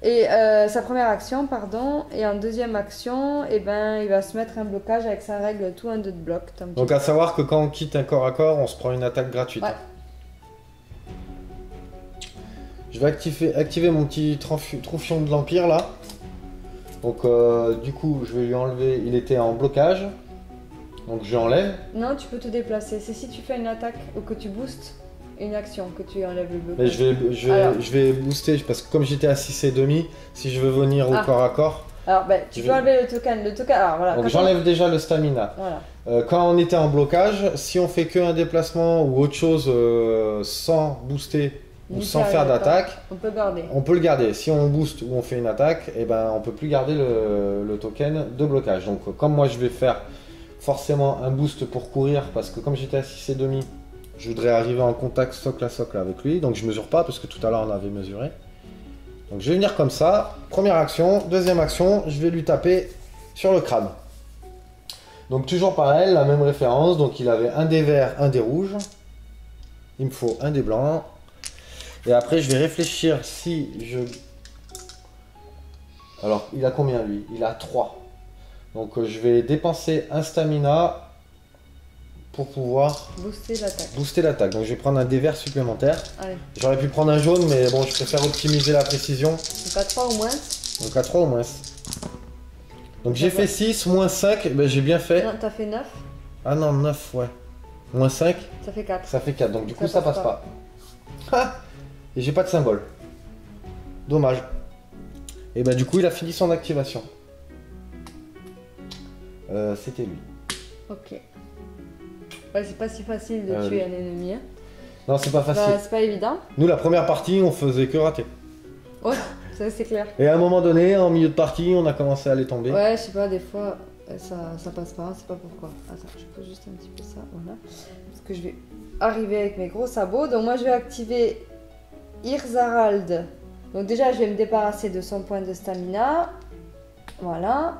Speaker 2: Et sa première action, pardon. Et en deuxième action, eh ben, il va se mettre un blocage avec sa règle tout un 2 de bloc.
Speaker 1: Donc à savoir que quand on quitte un corps à corps, on se prend une attaque gratuite.
Speaker 2: Ouais.
Speaker 1: Je vais activer mon petit troufion de l'Empire là. Donc du coup, je vais lui enlever, il était en blocage. Donc je l'enlève.
Speaker 2: Non, tu peux te déplacer. C'est si tu fais une attaque ou que tu boostes une action que tu enlèves le blocage.
Speaker 1: Mais je vais booster parce que comme j'étais à 6,5, si je veux venir au corps à corps.
Speaker 2: Alors ben, tu peux enlever le token. Alors, voilà,
Speaker 1: donc j'enlève déjà le stamina.
Speaker 2: Voilà.
Speaker 1: Quand on était en blocage, si on fait qu'un déplacement ou autre chose sans booster ou sans faire d'attaque,
Speaker 2: on peut garder.
Speaker 1: On peut le garder. Si on booste ou on fait une attaque, et ben on peut plus garder le token de blocage. Donc comme moi je vais faire forcément un boost pour courir parce que comme j'étais à 6,5, je voudrais arriver en contact socle à socle avec lui. Donc je mesure pas parce que tout à l'heure on avait mesuré. Donc je vais venir comme ça. Première action, deuxième action, je vais lui taper sur le crâne. Donc toujours pareil, la même référence. Donc il avait un dé vert, un dé rouge. Il me faut un dé blanc. Et après, je vais réfléchir si je... Alors, il a combien, lui? Il a 3. Donc, je vais dépenser un stamina pour pouvoir... Booster l'attaque. Donc, je vais prendre un dé vert supplémentaire. J'aurais pu prendre un jaune, mais bon, je préfère optimiser la précision.
Speaker 2: Donc, à 3 ou moins.
Speaker 1: Donc, à 3 ou moins. Donc, j'ai fait 6, moins 5. Ben, j'ai bien fait.
Speaker 2: Non, t'as fait 9.
Speaker 1: Ah non, 9, ouais. Moins 5.
Speaker 2: Ça fait 4.
Speaker 1: Ça fait 4. Donc, du coup, ça passe pas. Ah. Et j'ai pas de symbole. Dommage. Et bah du coup il a fini son activation. C'était lui.
Speaker 2: Ok. Ouais, c'est pas si facile de tuer un ennemi. Hein.
Speaker 1: Non, c'est pas facile.
Speaker 2: Bah, c'est pas évident.
Speaker 1: Nous la première partie on faisait que rater.
Speaker 2: Ouais, ça c'est clair.
Speaker 1: Et à un moment donné, en milieu de partie, on a commencé à aller tomber.
Speaker 2: Ouais, je sais pas, des fois ça passe pas, c'est pas pourquoi. Attends, je pose juste un petit peu ça, voilà. Parce que je vais arriver avec mes gros sabots. Donc moi je vais activer Irzarald. Donc déjà je vais me débarrasser de son point de stamina. Voilà.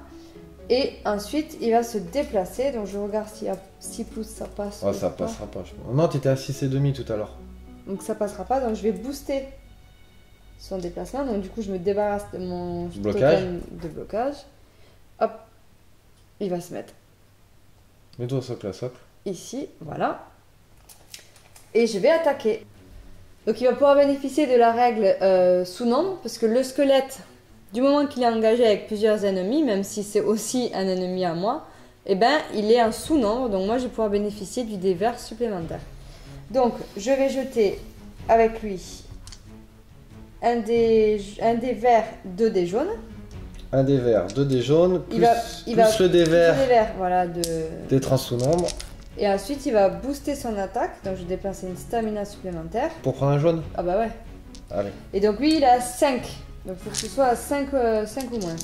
Speaker 2: Et ensuite il va se déplacer. Donc je regarde si à 6 pouces ça passe.
Speaker 1: Oh, ça passera pas, je pense. Non, t'étais à 6,5 tout à l'heure.
Speaker 2: Donc ça passera pas. Donc je vais booster son déplacement. Donc du coup je me débarrasse de mon token de blocage. Hop. Il va se mettre.
Speaker 1: Mets-toi socle à socle.
Speaker 2: Ici, voilà. Et je vais attaquer. Donc il va pouvoir bénéficier de la règle sous-nombre, parce que le squelette, du moment qu'il est engagé avec plusieurs ennemis, même si c'est aussi un ennemi à moi, eh ben il est un sous-nombre, donc moi je vais pouvoir bénéficier du dé vert supplémentaire. Donc je vais jeter avec lui un dé vert, 2 dés jaunes.
Speaker 1: Un dé vert, 2 dés jaunes, plus le dé vert,
Speaker 2: voilà,
Speaker 1: des trans sous-nombre.
Speaker 2: Et ensuite, il va booster son attaque. Donc, je vais déplacer une stamina supplémentaire.
Speaker 1: Pour prendre un jaune?
Speaker 2: Ah bah ouais.
Speaker 1: Allez.
Speaker 2: Et donc, lui, il est à 5. Donc, il faut que ce soit à 5 ou moins.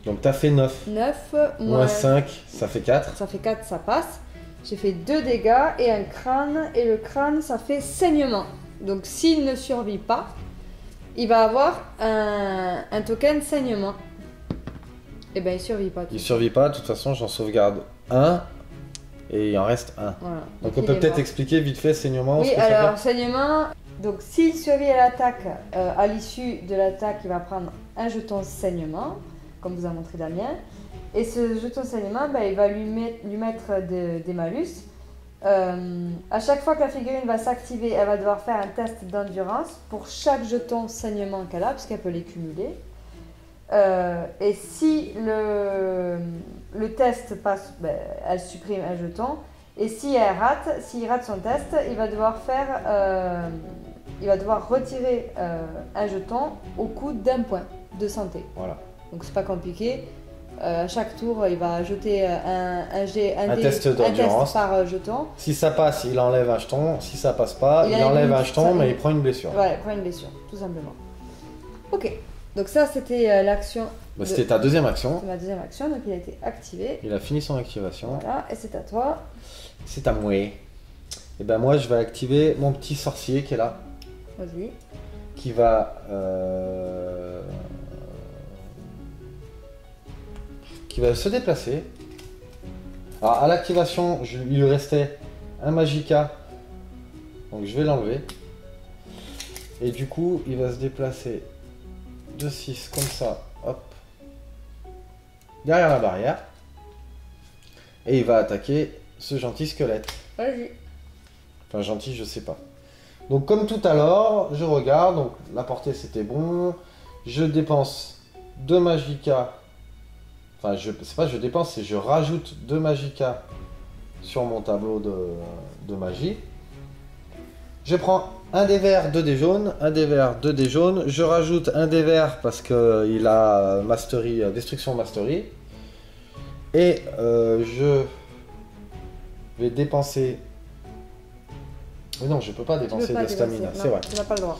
Speaker 1: Donc, t'as fait 9.
Speaker 2: 9
Speaker 1: moins 5, ça fait 4.
Speaker 2: Ça fait 4, ça passe. J'ai fait 2 dégâts et un crâne. Et le crâne, ça fait saignement. Donc, s'il ne survit pas, il va avoir un token saignement. Et ben il survit pas.
Speaker 1: Il survit pas, de toute façon j'en sauvegarde 1 et il en reste 1.
Speaker 2: Voilà.
Speaker 1: Donc on peut peut-être expliquer vite fait saignement.
Speaker 2: Oui, alors saignement, donc s'il survit à l'attaque, à l'issue de l'attaque, il va prendre un jeton saignement, comme vous a montré Damien. Et ce jeton saignement, ben, il va lui mettre des malus. À chaque fois que la figurine va s'activer, elle va devoir faire un test d'endurance pour chaque jeton saignement qu'elle a, puisqu'elle peut les cumuler. Et si le test passe, ben, elle supprime un jeton. Et si s'il rate son test, il va devoir faire il va devoir retirer un jeton au coût d'un point de santé.
Speaker 1: Voilà.
Speaker 2: Donc c'est pas compliqué. À chaque tour, il va jeter un
Speaker 1: test d'endurance
Speaker 2: par jeton.
Speaker 1: Si ça passe, il enlève un jeton. Si ça passe pas, il enlève un jeton, mais il prend une blessure.
Speaker 2: Voilà, il prend une blessure, tout simplement. Ok, donc ça c'était l'action.
Speaker 1: Bah, c'était ta deuxième action.
Speaker 2: C'est ma deuxième action, donc il a été activé.
Speaker 1: Il a fini son activation.
Speaker 2: Voilà, et c'est à toi.
Speaker 1: C'est à moi. Et ben moi, je vais activer mon petit sorcier qui est là.
Speaker 2: Vas-y.
Speaker 1: Qui va... qui va se déplacer. Alors à l'activation, il lui restait un Magicka. Donc je vais l'enlever. Et du coup, il va se déplacer de 6 comme ça. Hop. Derrière la barrière. Et il va attaquer ce gentil squelette.
Speaker 2: Vas-y.
Speaker 1: Enfin gentil, je sais pas. Donc comme tout à l'heure, je regarde. Donc la portée c'était bon. Je dépense 2 Magicka. Enfin, c'est pas je dépense, c'est je rajoute 2 Magicka sur mon tableau de magie. Je prends un dé vert, 2 dés jaunes, un dé vert, 2 dés jaunes. Je rajoute un dé vert parce qu'il a Mastery, Destruction Mastery. Et je vais dépenser... Mais non, je peux pas dépenser de stamina, c'est vrai.
Speaker 2: Tu n'as pas le droit.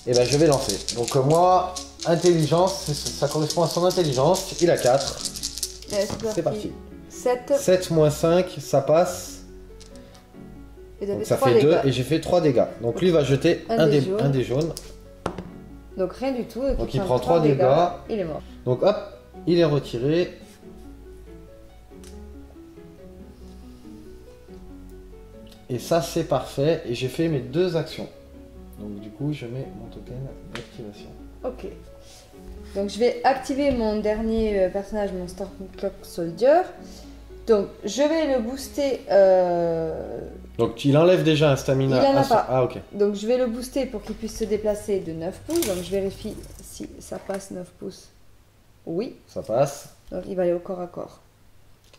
Speaker 1: Et ben je vais lancer. Donc moi, intelligence, ça correspond à son intelligence. Il a 4. C'est parti.
Speaker 2: 7.
Speaker 1: 7 moins 5, ça passe. Donc ça fait 2 et j'ai fait 3 dégâts. Donc lui va jeter un dé jaune.
Speaker 2: Donc rien du tout.
Speaker 1: Donc il prend 3 dégâts.
Speaker 2: Il est mort.
Speaker 1: Donc hop, il est retiré. Et ça c'est parfait. Et j'ai fait mes 2 actions. Donc du coup je mets mon token d'activation.
Speaker 2: Ok. Donc je vais activer mon dernier personnage, mon Stormcloak Soldier. Donc je vais le booster.
Speaker 1: Donc il enlève déjà un stamina.
Speaker 2: Il en a pas.
Speaker 1: Ah ok.
Speaker 2: Donc je vais le booster pour qu'il puisse se déplacer de 9 pouces. Donc je vérifie si ça passe 9 pouces. Oui.
Speaker 1: Ça passe.
Speaker 2: Donc il va aller au corps à corps.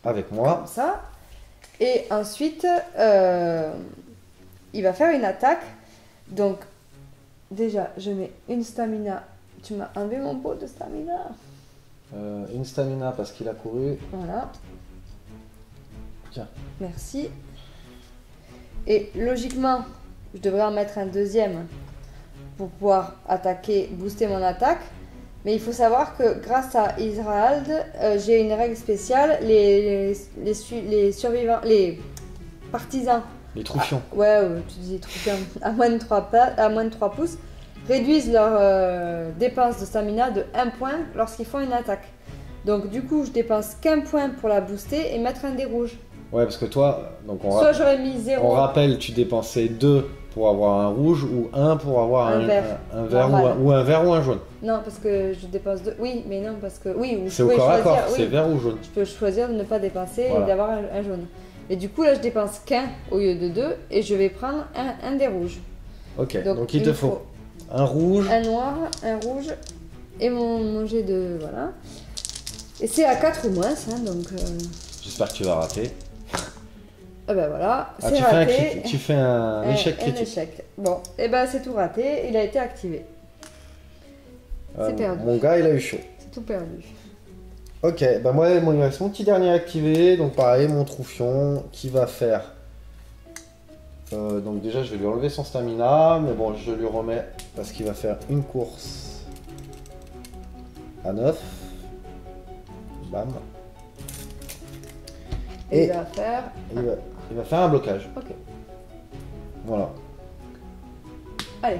Speaker 1: Avec moi.
Speaker 2: Comme ça. Et ensuite, il va faire une attaque. Donc déjà, je mets une stamina. Tu m'as enlevé mon pot de stamina.
Speaker 1: Une stamina parce qu'il a couru.
Speaker 2: Voilà.
Speaker 1: Tiens.
Speaker 2: Merci. Et logiquement, je devrais en mettre un deuxième pour pouvoir attaquer, booster mon attaque. Mais il faut savoir que grâce à Israël, j'ai une règle spéciale. Les survivants, les partisans.
Speaker 1: Les troufions.
Speaker 2: Ouais, tu dis troufions. À moins de 3 pouces. Réduisent leur dépense de stamina de 1 point lorsqu'ils font une attaque. Donc du coup, je dépense qu'un point pour la booster et mettre un dé rouge.
Speaker 1: Ouais, parce que toi, donc
Speaker 2: soit j'aurais mis 0.
Speaker 1: On rappelle, tu dépensais 2 pour avoir un rouge ou 1 pour avoir un vert ou un vert ou un jaune.
Speaker 2: Non, parce que je dépense 2. Oui, mais non, parce que oui.
Speaker 1: C'est au corps à corps, c'est vert ou jaune.
Speaker 2: Je peux choisir de ne pas dépenser et d'avoir un jaune. Et du coup, là, je dépense qu'un au lieu de 2 et je vais prendre un dé rouge.
Speaker 1: Ok, donc il te faut un rouge,
Speaker 2: un noir, un rouge et mon jet de... Voilà. Et c'est à 4 ou moins, ça, donc...
Speaker 1: J'espère que tu vas rater.
Speaker 2: Ah ben voilà, c'est raté.
Speaker 1: Tu fais un échec critique.
Speaker 2: Un échec. Bon, et ben c'est tout raté, il a été activé. C'est perdu.
Speaker 1: Mon gars, il a eu chaud.
Speaker 2: C'est tout perdu.
Speaker 1: Ok, bah moi, il reste mon petit dernier activé. Donc pareil, mon troufion qui va faire... donc déjà, je vais lui enlever son stamina. Mais bon, je le remets parce qu'il va faire une course à 9. Bam.
Speaker 2: Et il va faire...
Speaker 1: Il va faire un blocage.
Speaker 2: Ok.
Speaker 1: Voilà.
Speaker 2: Allez,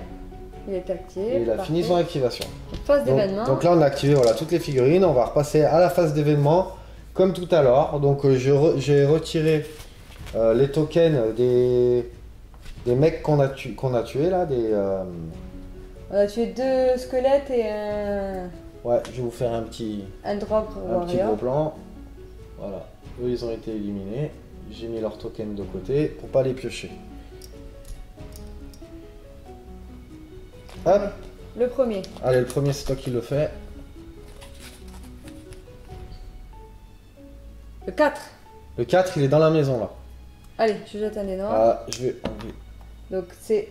Speaker 2: il est activé.
Speaker 1: Et il a fini son activation.
Speaker 2: Phase d'événement.
Speaker 1: Donc là, on a activé voilà, toutes les figurines. On va repasser à la phase d'événement, comme tout à l'heure. Donc j'ai retiré les tokens des mecs qu'on a tués là.
Speaker 2: On a tué 2 squelettes et un...
Speaker 1: Ouais, je vais vous faire un petit gros plan. Voilà. Eux, ils ont été éliminés. J'ai mis leurs tokens de côté pour pas les piocher. Hop.
Speaker 2: Le premier.
Speaker 1: Allez, le premier, c'est toi qui le fais.
Speaker 2: Le 4.
Speaker 1: Le 4, il est dans la maison là.
Speaker 2: Allez, je jette un des noirs.
Speaker 1: Ah, je vais enlever.
Speaker 2: Donc c'est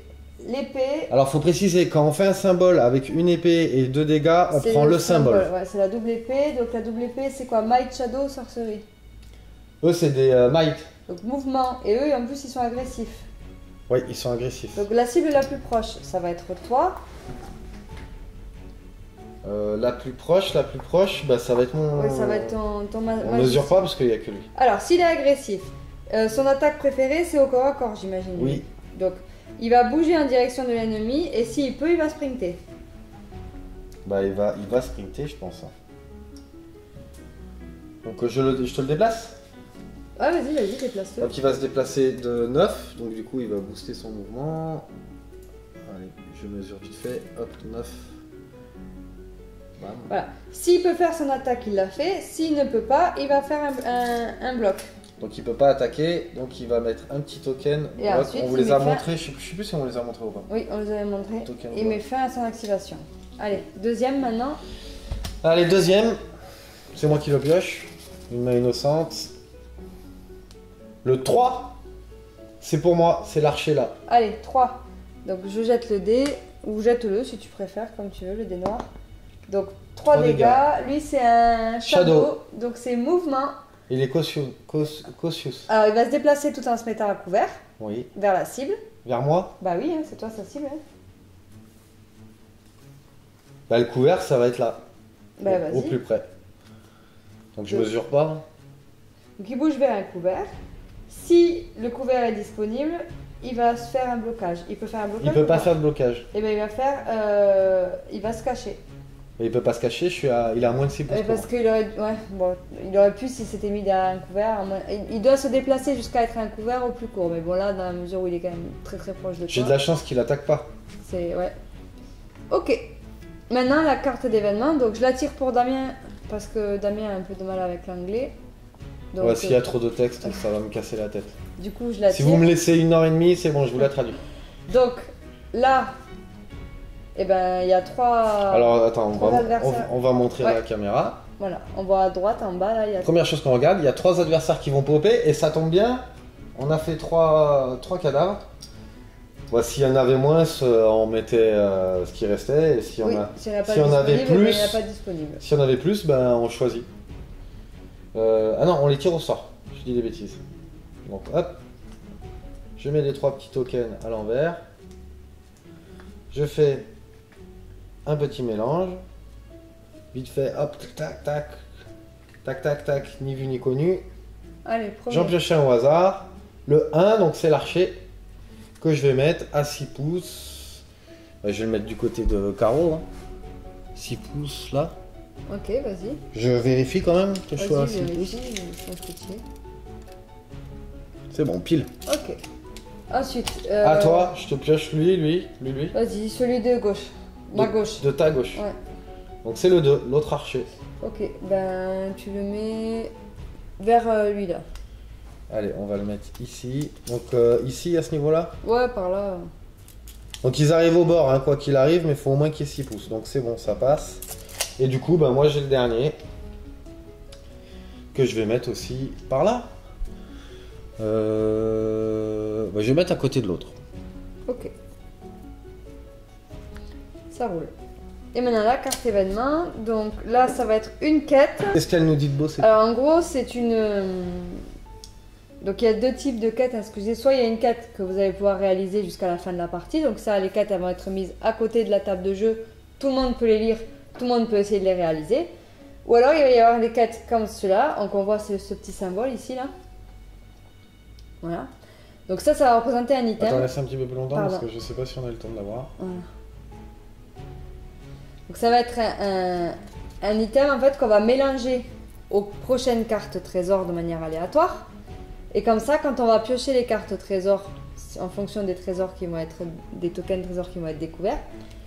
Speaker 2: l'épée.
Speaker 1: Alors, faut préciser, quand on fait un symbole avec une épée et 2 dégâts, on
Speaker 2: C'est
Speaker 1: prend le symbole.
Speaker 2: Ouais, c'est la double épée. Donc la double épée, c'est quoi? Might, Shadow, Sorcery.
Speaker 1: Eux, c'est des might.
Speaker 2: Donc mouvement. Et eux, en plus, ils sont agressifs.
Speaker 1: Oui, ils sont agressifs.
Speaker 2: Donc la cible la plus proche, ça va être toi.
Speaker 1: La plus proche, bah, ça va être mon...
Speaker 2: Oui, ça va être ton
Speaker 1: On
Speaker 2: magicien.
Speaker 1: mesure pas parce qu'il n'y a que lui.
Speaker 2: Alors, s'il est agressif, son attaque préférée, c'est au corps à corps, j'imagine.
Speaker 1: Oui.
Speaker 2: Donc, il va bouger en direction de l'ennemi et s'il peut, il va sprinter.
Speaker 1: Bah, il va sprinter, je pense. Donc, je te le déplace.
Speaker 2: Ouais, vas-y, déplace-le.
Speaker 1: Donc, il va se déplacer de 9. Donc, du coup, il va booster son mouvement. Allez, je mesure vite fait. Hop, 9. Bam.
Speaker 2: Voilà. S'il peut faire son attaque, il l'a fait. S'il ne peut pas, il va faire un bloc.
Speaker 1: Donc, il peut pas attaquer. Donc, il va mettre un petit token.
Speaker 2: Et
Speaker 1: bloc.
Speaker 2: ensuite,
Speaker 1: On vous
Speaker 2: il
Speaker 1: les a
Speaker 2: met fin-
Speaker 1: montrés. Je sais plus si on les a montrés ou pas.
Speaker 2: Oui, on les avait montrés.
Speaker 1: Token
Speaker 2: Il
Speaker 1: bloc.
Speaker 2: met fin à son activation. Allez, deuxième maintenant.
Speaker 1: Allez, deuxième. C'est moi qui le pioche. Une main innocente. Le 3. C'est pour moi. C'est l'archer là.
Speaker 2: Allez, 3. Donc je jette le dé, ou jette-le si tu préfères, comme tu veux, le dé noir. Donc 3
Speaker 1: Trois
Speaker 2: dégâts. Lui, c'est un shadow. Donc c'est mouvement.
Speaker 1: Il est cautious.
Speaker 2: Alors il va se déplacer tout en se mettant à couvert
Speaker 1: Oui.
Speaker 2: vers la cible.
Speaker 1: Vers moi.
Speaker 2: Bah oui, hein, c'est toi sa cible. Hein.
Speaker 1: Bah, le couvert, ça va être là.
Speaker 2: Bah
Speaker 1: au
Speaker 2: vas-y.
Speaker 1: plus près. Donc je
Speaker 2: Deux.
Speaker 1: mesure pas.
Speaker 2: Donc il bouge vers un couvert. Si le couvert est disponible, il va se faire un blocage. Il peut faire un blocage.
Speaker 1: Il peut
Speaker 2: ou
Speaker 1: pas faire de blocage.
Speaker 2: Et ben il va se cacher.
Speaker 1: Mais il peut pas se cacher, il est à moins de 6 pouces.
Speaker 2: Parce qu'il aurait, ouais, bon, il aurait pu s'il s'était mis derrière un couvert. Il doit se déplacer jusqu'à être un couvert au plus court. Mais bon là, dans la mesure où il est quand même très très proche de toi.
Speaker 1: J'ai de la chance qu'il attaque pas.
Speaker 2: C'est ouais. Ok. Maintenant la carte d'événement. Donc je la tire pour Damien parce que Damien a un peu de mal avec l'anglais. Donc
Speaker 1: Ouais, s'il y a trop de texte, ça va me casser la tête.
Speaker 2: du coup je la
Speaker 1: Si
Speaker 2: tire.
Speaker 1: vous me laissez 1h30, c'est bon, je vous la traduis.
Speaker 2: Donc là, eh ben il y a 3.
Speaker 1: Alors attends,
Speaker 2: trois adversaires.
Speaker 1: on va montrer
Speaker 2: Ouais.
Speaker 1: la caméra.
Speaker 2: Voilà, on voit à droite, en bas là, il y a.
Speaker 1: Première chose qu'on regarde, il y a 3 adversaires qui vont popper et ça tombe bien. On a fait 3 cadavres. Bon, s'il y en avait moins, on mettait ce qui restait. Et si
Speaker 2: Oui,
Speaker 1: on a...
Speaker 2: s'il n'y en a pas
Speaker 1: si on avait
Speaker 2: disponible,
Speaker 1: plus-
Speaker 2: ben, il n'y en a pas disponible.
Speaker 1: Si on avait plus, ben on choisit. Ah non, on les tire au sort. Je dis des bêtises. Donc hop. Je mets les 3 petits tokens à l'envers. Je fais un petit mélange. Vite fait, hop, tac, tac. Tac, tac, tac, ni vu ni connu.
Speaker 2: Allez, premier.
Speaker 1: J'en pioche un au hasard. Le 1, donc c'est l'archer. Que je vais mettre à 6 pouces. Je vais le mettre du côté de carreau. 6 pouces là.
Speaker 2: Ok, vas-y.
Speaker 1: Je vérifie quand même que je sois à
Speaker 2: Vas-y,
Speaker 1: 6 pouces.
Speaker 2: vérifie, je pense que tu y es.
Speaker 1: C'est bon, pile.
Speaker 2: Ok. Ensuite.
Speaker 1: À toi, je te pioche lui.
Speaker 2: Vas-y, celui de gauche. Ma gauche.
Speaker 1: De ta gauche.
Speaker 2: Ouais.
Speaker 1: Donc c'est le 2, l'autre archer.
Speaker 2: Ok, ben tu le mets vers lui là.
Speaker 1: Allez, on va le mettre ici. Donc ici, à ce niveau-là.
Speaker 2: Ouais, par là.
Speaker 1: Donc ils arrivent au bord, hein, quoi qu'il arrive, mais il faut au moins qu'il y ait 6 pouces. Donc c'est bon, ça passe. Et du coup, ben, moi j'ai le dernier. Que je vais mettre aussi par là. Ben, je vais mettre à côté de l'autre.
Speaker 2: Ok. Ça roule. Et maintenant la carte événement. Donc là, ça va être une quête.
Speaker 1: Qu'est-ce qu'elle nous dit de beau c'est...
Speaker 2: Alors en gros, c'est une. Donc il y a 2 types de quêtes à ce que j'ai. Soit il y a une quête que vous allez pouvoir réaliser jusqu'à la fin de la partie. Donc ça, les quêtes elles vont être mises à côté de la table de jeu. Tout le monde peut les lire, tout le monde peut essayer de les réaliser. Ou alors il va y avoir des quêtes comme cela. Donc on voit ce petit symbole ici là. Voilà. Donc ça va représenter un item.
Speaker 1: Attends, laisse un petit peu plus longtemps
Speaker 2: Pardon.
Speaker 1: parce que je sais pas si on a le temps de l'avoir.
Speaker 2: Voilà. Donc ça va être un item en fait qu'on va mélanger aux prochaines cartes trésors de manière aléatoire. Et comme ça, quand on va piocher les cartes trésors en fonction des trésors qui vont être des tokens trésors qui vont être découverts,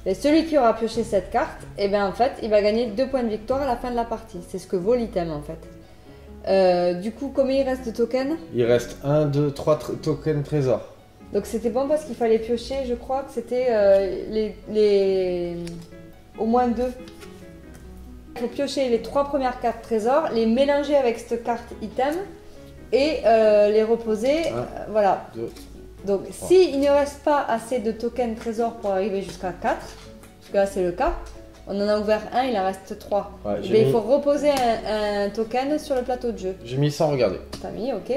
Speaker 2: et celui qui aura pioché cette carte, et bien en fait, il va gagner 2 points de victoire à la fin de la partie. C'est ce que vaut l'item en fait. Du coup, combien il reste de tokens?
Speaker 1: Il reste 1, 2, 3 tokens trésors.
Speaker 2: Donc c'était bon parce qu'il fallait piocher, je crois que c'était au moins 2. Il faut piocher les 3 premières cartes trésors, les mélanger avec cette carte item et les reposer.
Speaker 1: Un,
Speaker 2: Voilà.
Speaker 1: 2,
Speaker 2: Donc, s'il ne reste pas assez de tokens trésors pour arriver jusqu'à 4, parce que là c'est le cas, on en a ouvert un, il en reste 3.
Speaker 1: Ouais,
Speaker 2: Il faut reposer un token sur le plateau de jeu.
Speaker 1: J'ai mis sans regarder.
Speaker 2: T'as mis, ok.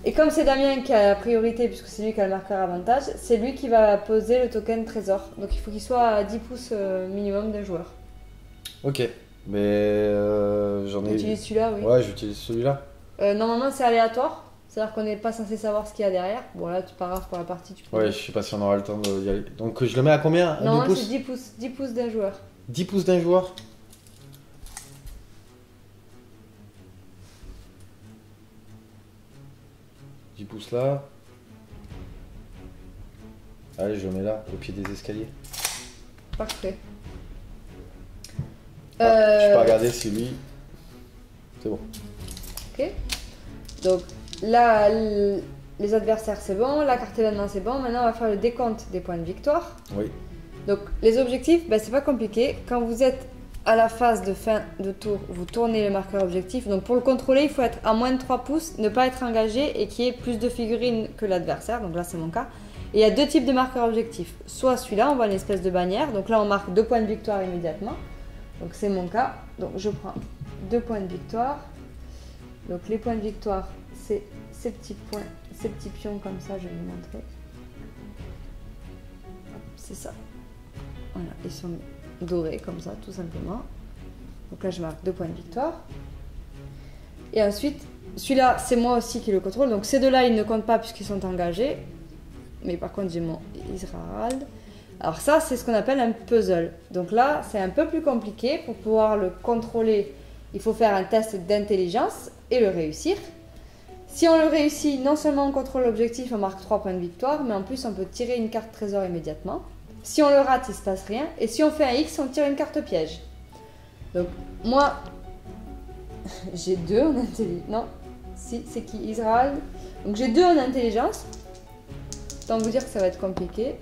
Speaker 2: Et comme c'est Damien qui a la priorité, puisque c'est lui qui a le marqueur avantage, c'est lui qui va poser le token trésor. Donc il faut qu'il soit à 10 pouces minimum d'un joueur.
Speaker 1: Ok, mais j'en ai...
Speaker 2: Tu utilises celui-là, oui.
Speaker 1: Ouais, j'utilise celui-là.
Speaker 2: Normalement c'est aléatoire, c'est-à-dire qu'on n'est pas censé savoir ce qu'il y a derrière. Bon là, c'est pas grave pour la partie. Tu peux
Speaker 1: Ouais, je sais pas si on aura le temps d'y aller. Donc je le mets à combien? À 2 pouces?
Speaker 2: c'est 10 pouces d'un joueur.
Speaker 1: 10 pouces d'un joueur? « 10 pouces là. Allez, je le mets là, au pied des escaliers.
Speaker 2: Parfait.
Speaker 1: Je peux regarder si lui... C'est bon.
Speaker 2: Ok. Donc là, les adversaires c'est bon, la carte événement c'est bon. Maintenant on va faire le décompte des points de victoire.
Speaker 1: Oui.
Speaker 2: Donc les objectifs, c'est pas compliqué. Quand vous êtes à la phase de fin de tour, vous tournez le marqueur objectif. Donc pour le contrôler, il faut être à moins de 3 pouces, ne pas être engagé et qu'il y ait plus de figurines que l'adversaire. Donc là c'est mon cas. Et il y a deux types de marqueurs objectifs. Soit celui-là, on voit une espèce de bannière. Donc là on marque 2 points de victoire immédiatement. Donc c'est mon cas. Donc je prends 2 points de victoire. Donc les points de victoire, c'est ces petits points, ces petits pions comme ça, je vais vous montrer. C'est ça. Voilà, ils sont dorés comme ça, tout simplement. Donc là, je marque 2 points de victoire. Et ensuite, celui-là, c'est moi aussi qui le contrôle. Donc ces deux-là, ils ne comptent pas puisqu'ils sont engagés. Mais par contre, j'ai mon Israël. Alors ça, c'est ce qu'on appelle un puzzle. Donc là, c'est un peu plus compliqué. Pour pouvoir le contrôler, il faut faire un test d'intelligence et le réussir. Si on le réussit, non seulement on contrôle l'objectif, on marque 3 points de victoire, mais en plus, on peut tirer une carte trésor immédiatement. Si on le rate, il ne se passe rien. Et si on fait un X, on tire une carte piège. Donc, moi, j'ai 2 en intelligence. Non, si, c'est qui? Israël. Donc, j'ai 2 en intelligence. Tant vous dire que ça va être compliqué.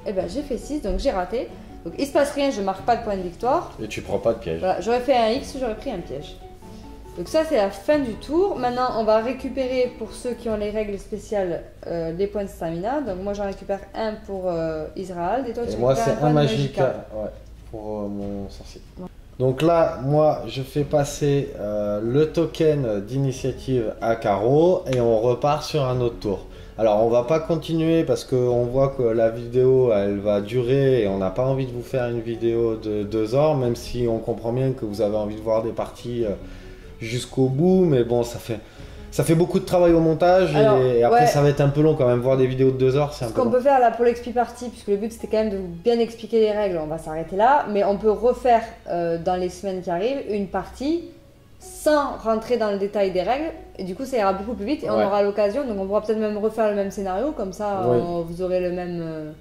Speaker 2: Eh bien, j'ai fait 6, donc j'ai raté. Donc, il ne se passe rien, je ne marque pas de point de victoire.
Speaker 1: Et tu prends pas de piège.
Speaker 2: Voilà, j'aurais fait un X, j'aurais pris un piège. Donc ça, c'est la fin du tour. Maintenant, on va récupérer, pour ceux qui ont les règles spéciales, les points de stamina. Donc moi, j'en récupère un pour Israël. Et toi, tu
Speaker 1: moi, c'est
Speaker 2: récupères
Speaker 1: un
Speaker 2: point de
Speaker 1: magical. Ouais, pour mon sorcier. Ouais. Donc là, moi, je fais passer le token d'initiative à Caro et on repart sur un autre tour. Alors, on va pas continuer parce qu'on voit que la vidéo, elle va durer et on n'a pas envie de vous faire une vidéo de 2 heures, même si on comprend bien que vous avez envie de voir des parties jusqu'au bout, mais bon, ça fait beaucoup de travail au montage. Alors, et après, ça va être un peu long quand même, voir des vidéos de 2 heures, c'est un peu long.
Speaker 2: Ce qu'on peut faire là pour l'expli partie, puisque le but c'était quand même de vous bien expliquer les règles, on va s'arrêter là, mais on peut refaire dans les semaines qui arrivent une partie sans rentrer dans le détail des règles, et du coup ça ira beaucoup plus vite et on aura l'occasion, donc on pourra peut-être même refaire le même scénario, comme ça vous aurez le même...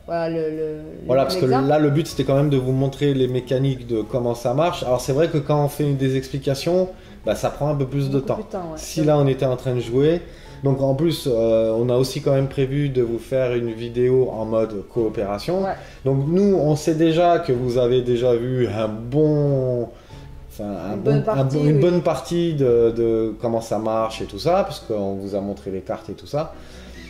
Speaker 2: Voilà,
Speaker 1: parce que là le but c'était quand même de vous montrer les mécaniques de comment ça marche. Alors c'est vrai que quand on fait des explications, ça prend un peu plus de temps. Si là on était en train de jouer, donc en plus on a aussi quand même prévu de vous faire une vidéo en mode coopération. Donc nous on sait déjà que vous avez déjà vu une bonne partie de comment ça marche et tout ça, parce qu'on vous a montré les cartes et tout ça.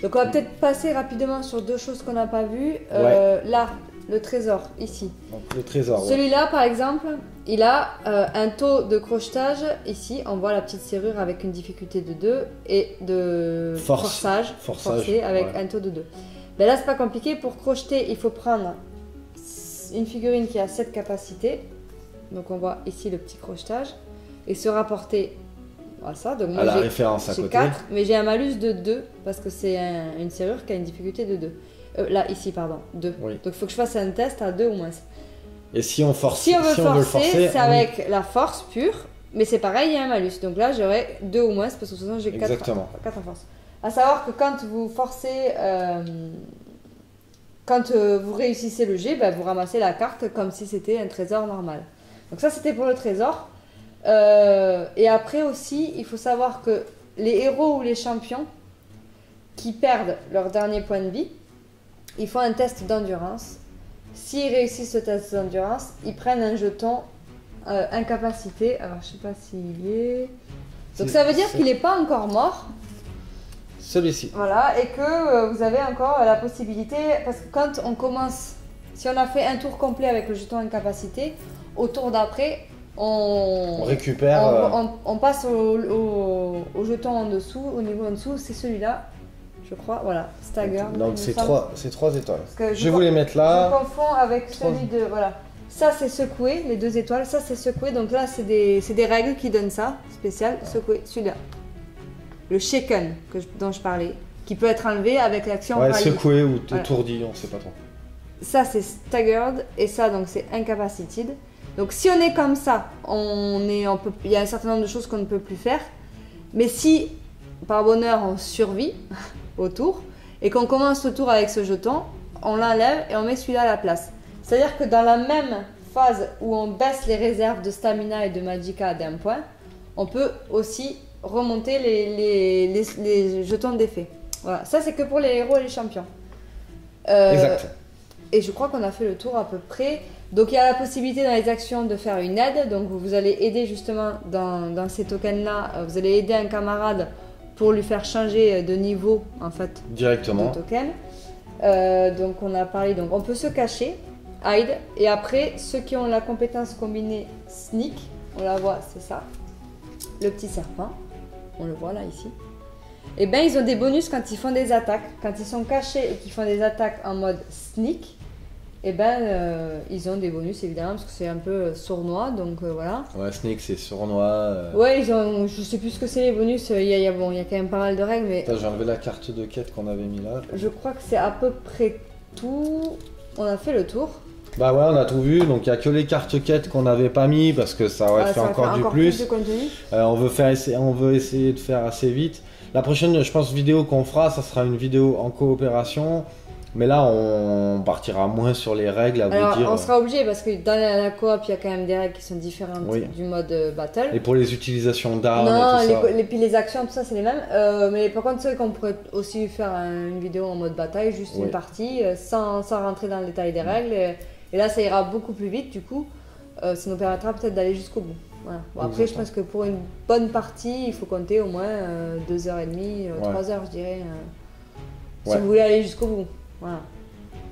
Speaker 2: Donc on va peut-être passer rapidement sur 2 choses qu'on n'a pas vues. Là, le trésor, ici.
Speaker 1: Donc, le trésor,
Speaker 2: celui-là, par exemple, il a un taux de crochetage. Ici, on voit la petite serrure avec une difficulté de 2 et de forçage forcé avec un taux de 2. Ben là, c'est pas compliqué. Pour crocheter, il faut prendre une figurine qui a cette capacité. Donc on voit ici le petit crochetage. Et se rapporter... Voilà ça. Donc moi,
Speaker 1: à la référence à côté.
Speaker 2: 4, mais j'ai un malus de 2 parce que c'est une serrure qui a une difficulté de 2. Là, ici, pardon, 2. Oui. Donc il faut que je fasse un test à 2 ou moins.
Speaker 1: Et si on force,
Speaker 2: si on veut forcer, c'est avec la force pure, mais c'est pareil, il y a un malus. Donc là, j'aurai 2 ou moins parce que de toute façon, j'ai 4 en force. À savoir que quand vous forcez, quand vous réussissez le jet, vous ramassez la carte comme si c'était un trésor normal. Donc ça, c'était pour le trésor. Et après aussi, il faut savoir que les héros ou les champions qui perdent leur dernier point de vie, ils font un test d'endurance. S'ils réussissent ce test d'endurance, ils prennent un jeton incapacité. Alors je sais pas s'il y est. Donc ça veut dire qu'il n'est pas encore mort.
Speaker 1: celui-ci.
Speaker 2: Voilà, et que vous avez encore la possibilité, parce que quand on commence, si on a fait un tour complet avec le jeton incapacité, au tour d'après,
Speaker 1: On récupère.
Speaker 2: on passe au jeton en dessous, au niveau en dessous, c'est celui-là, je crois, voilà, Stagger.
Speaker 1: Donc c'est trois étoiles.
Speaker 2: Que
Speaker 1: Je vais vous les mettre là.
Speaker 2: Je confonds avec celui de, voilà. Ça c'est secoué, les 2 étoiles, ça c'est secoué, donc là c'est des règles qui donnent ça, spécial, secoué, celui-là. Le shaken dont je parlais, qui peut être enlevé avec l'action
Speaker 1: Ouais,
Speaker 2: rallye.
Speaker 1: secoué ou étourdi, on sait pas trop.
Speaker 2: Ça c'est staggered et ça donc c'est incapacitated. Donc si on est comme ça, il y a un certain nombre de choses qu'on ne peut plus faire. Mais si par bonheur on survit au tour et qu'on commence le tour avec ce jeton, on l'enlève et on met celui-là à la place. C'est-à-dire que dans la même phase où on baisse les réserves de stamina et de magicka d'un point, on peut aussi remonter les jetons d'effet. Voilà, ça c'est que pour les héros et les champions.
Speaker 1: Exact.
Speaker 2: Et je crois qu'on a fait le tour à peu près. Donc il y a la possibilité dans les actions de faire une aide. Donc vous allez aider justement dans ces tokens-là, vous allez aider un camarade pour lui faire changer de niveau en fait.
Speaker 1: Directement.
Speaker 2: De token. Donc on a parlé, donc on peut se cacher, hide, et après ceux qui ont la compétence combinée sneak, on la voit, c'est ça, le petit serpent, on le voit là ici. Et ben ils ont des bonus quand ils font des attaques, quand ils sont cachés et qu'ils font des attaques en mode sneak. Et ben ils ont des bonus évidemment parce que c'est un peu sournois, donc voilà.
Speaker 1: Ouais, sneak c'est sournois.
Speaker 2: Ouais, je sais plus ce que c'est les bonus, il y a quand même pas mal de règles, mais.
Speaker 1: J'ai enlevé la carte de quête qu'on avait mis là.
Speaker 2: Je crois que c'est à peu près tout. On a fait le tour.
Speaker 1: Bah ouais, on a tout vu, donc il n'y a que les cartes quêtes qu'on n'avait pas mis parce que ça aurait fait encore du plus.
Speaker 2: De contenu.
Speaker 1: On veut essayer de faire assez vite. La prochaine, je pense, vidéo qu'on fera, ça sera une vidéo en coopération. Mais là, on partira moins sur les règles à vous dire.
Speaker 2: On sera obligé parce que dans la coop, il y a quand même des règles qui sont différentes du mode battle.
Speaker 1: Et pour les utilisations d'armes et tout ça.
Speaker 2: Puis les actions, tout ça, c'est les mêmes. Mais par contre, c'est vrai qu'on pourrait aussi faire une vidéo en mode bataille, juste une partie, sans rentrer dans le détail des règles. Et là, ça ira beaucoup plus vite, du coup. Ça nous permettra peut-être d'aller jusqu'au bout. Voilà. Bon, après, je pense que pour une bonne partie, il faut compter au moins 2h30, 3h, je dirais. Si vous voulez aller jusqu'au bout. Voilà.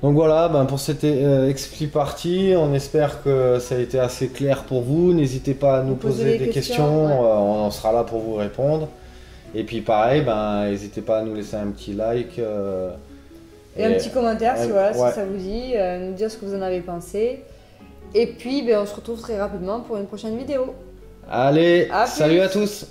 Speaker 1: Donc voilà, pour cette expli partie, on espère que ça a été assez clair pour vous. N'hésitez pas à nous poser des questions, on sera là pour vous répondre. Et puis pareil, n'hésitez pas à nous laisser un petit like.
Speaker 2: Et un petit commentaire si ça vous dit, nous dire ce que vous en avez pensé. Et puis on se retrouve très rapidement pour une prochaine vidéo.
Speaker 1: Allez, salut à tous!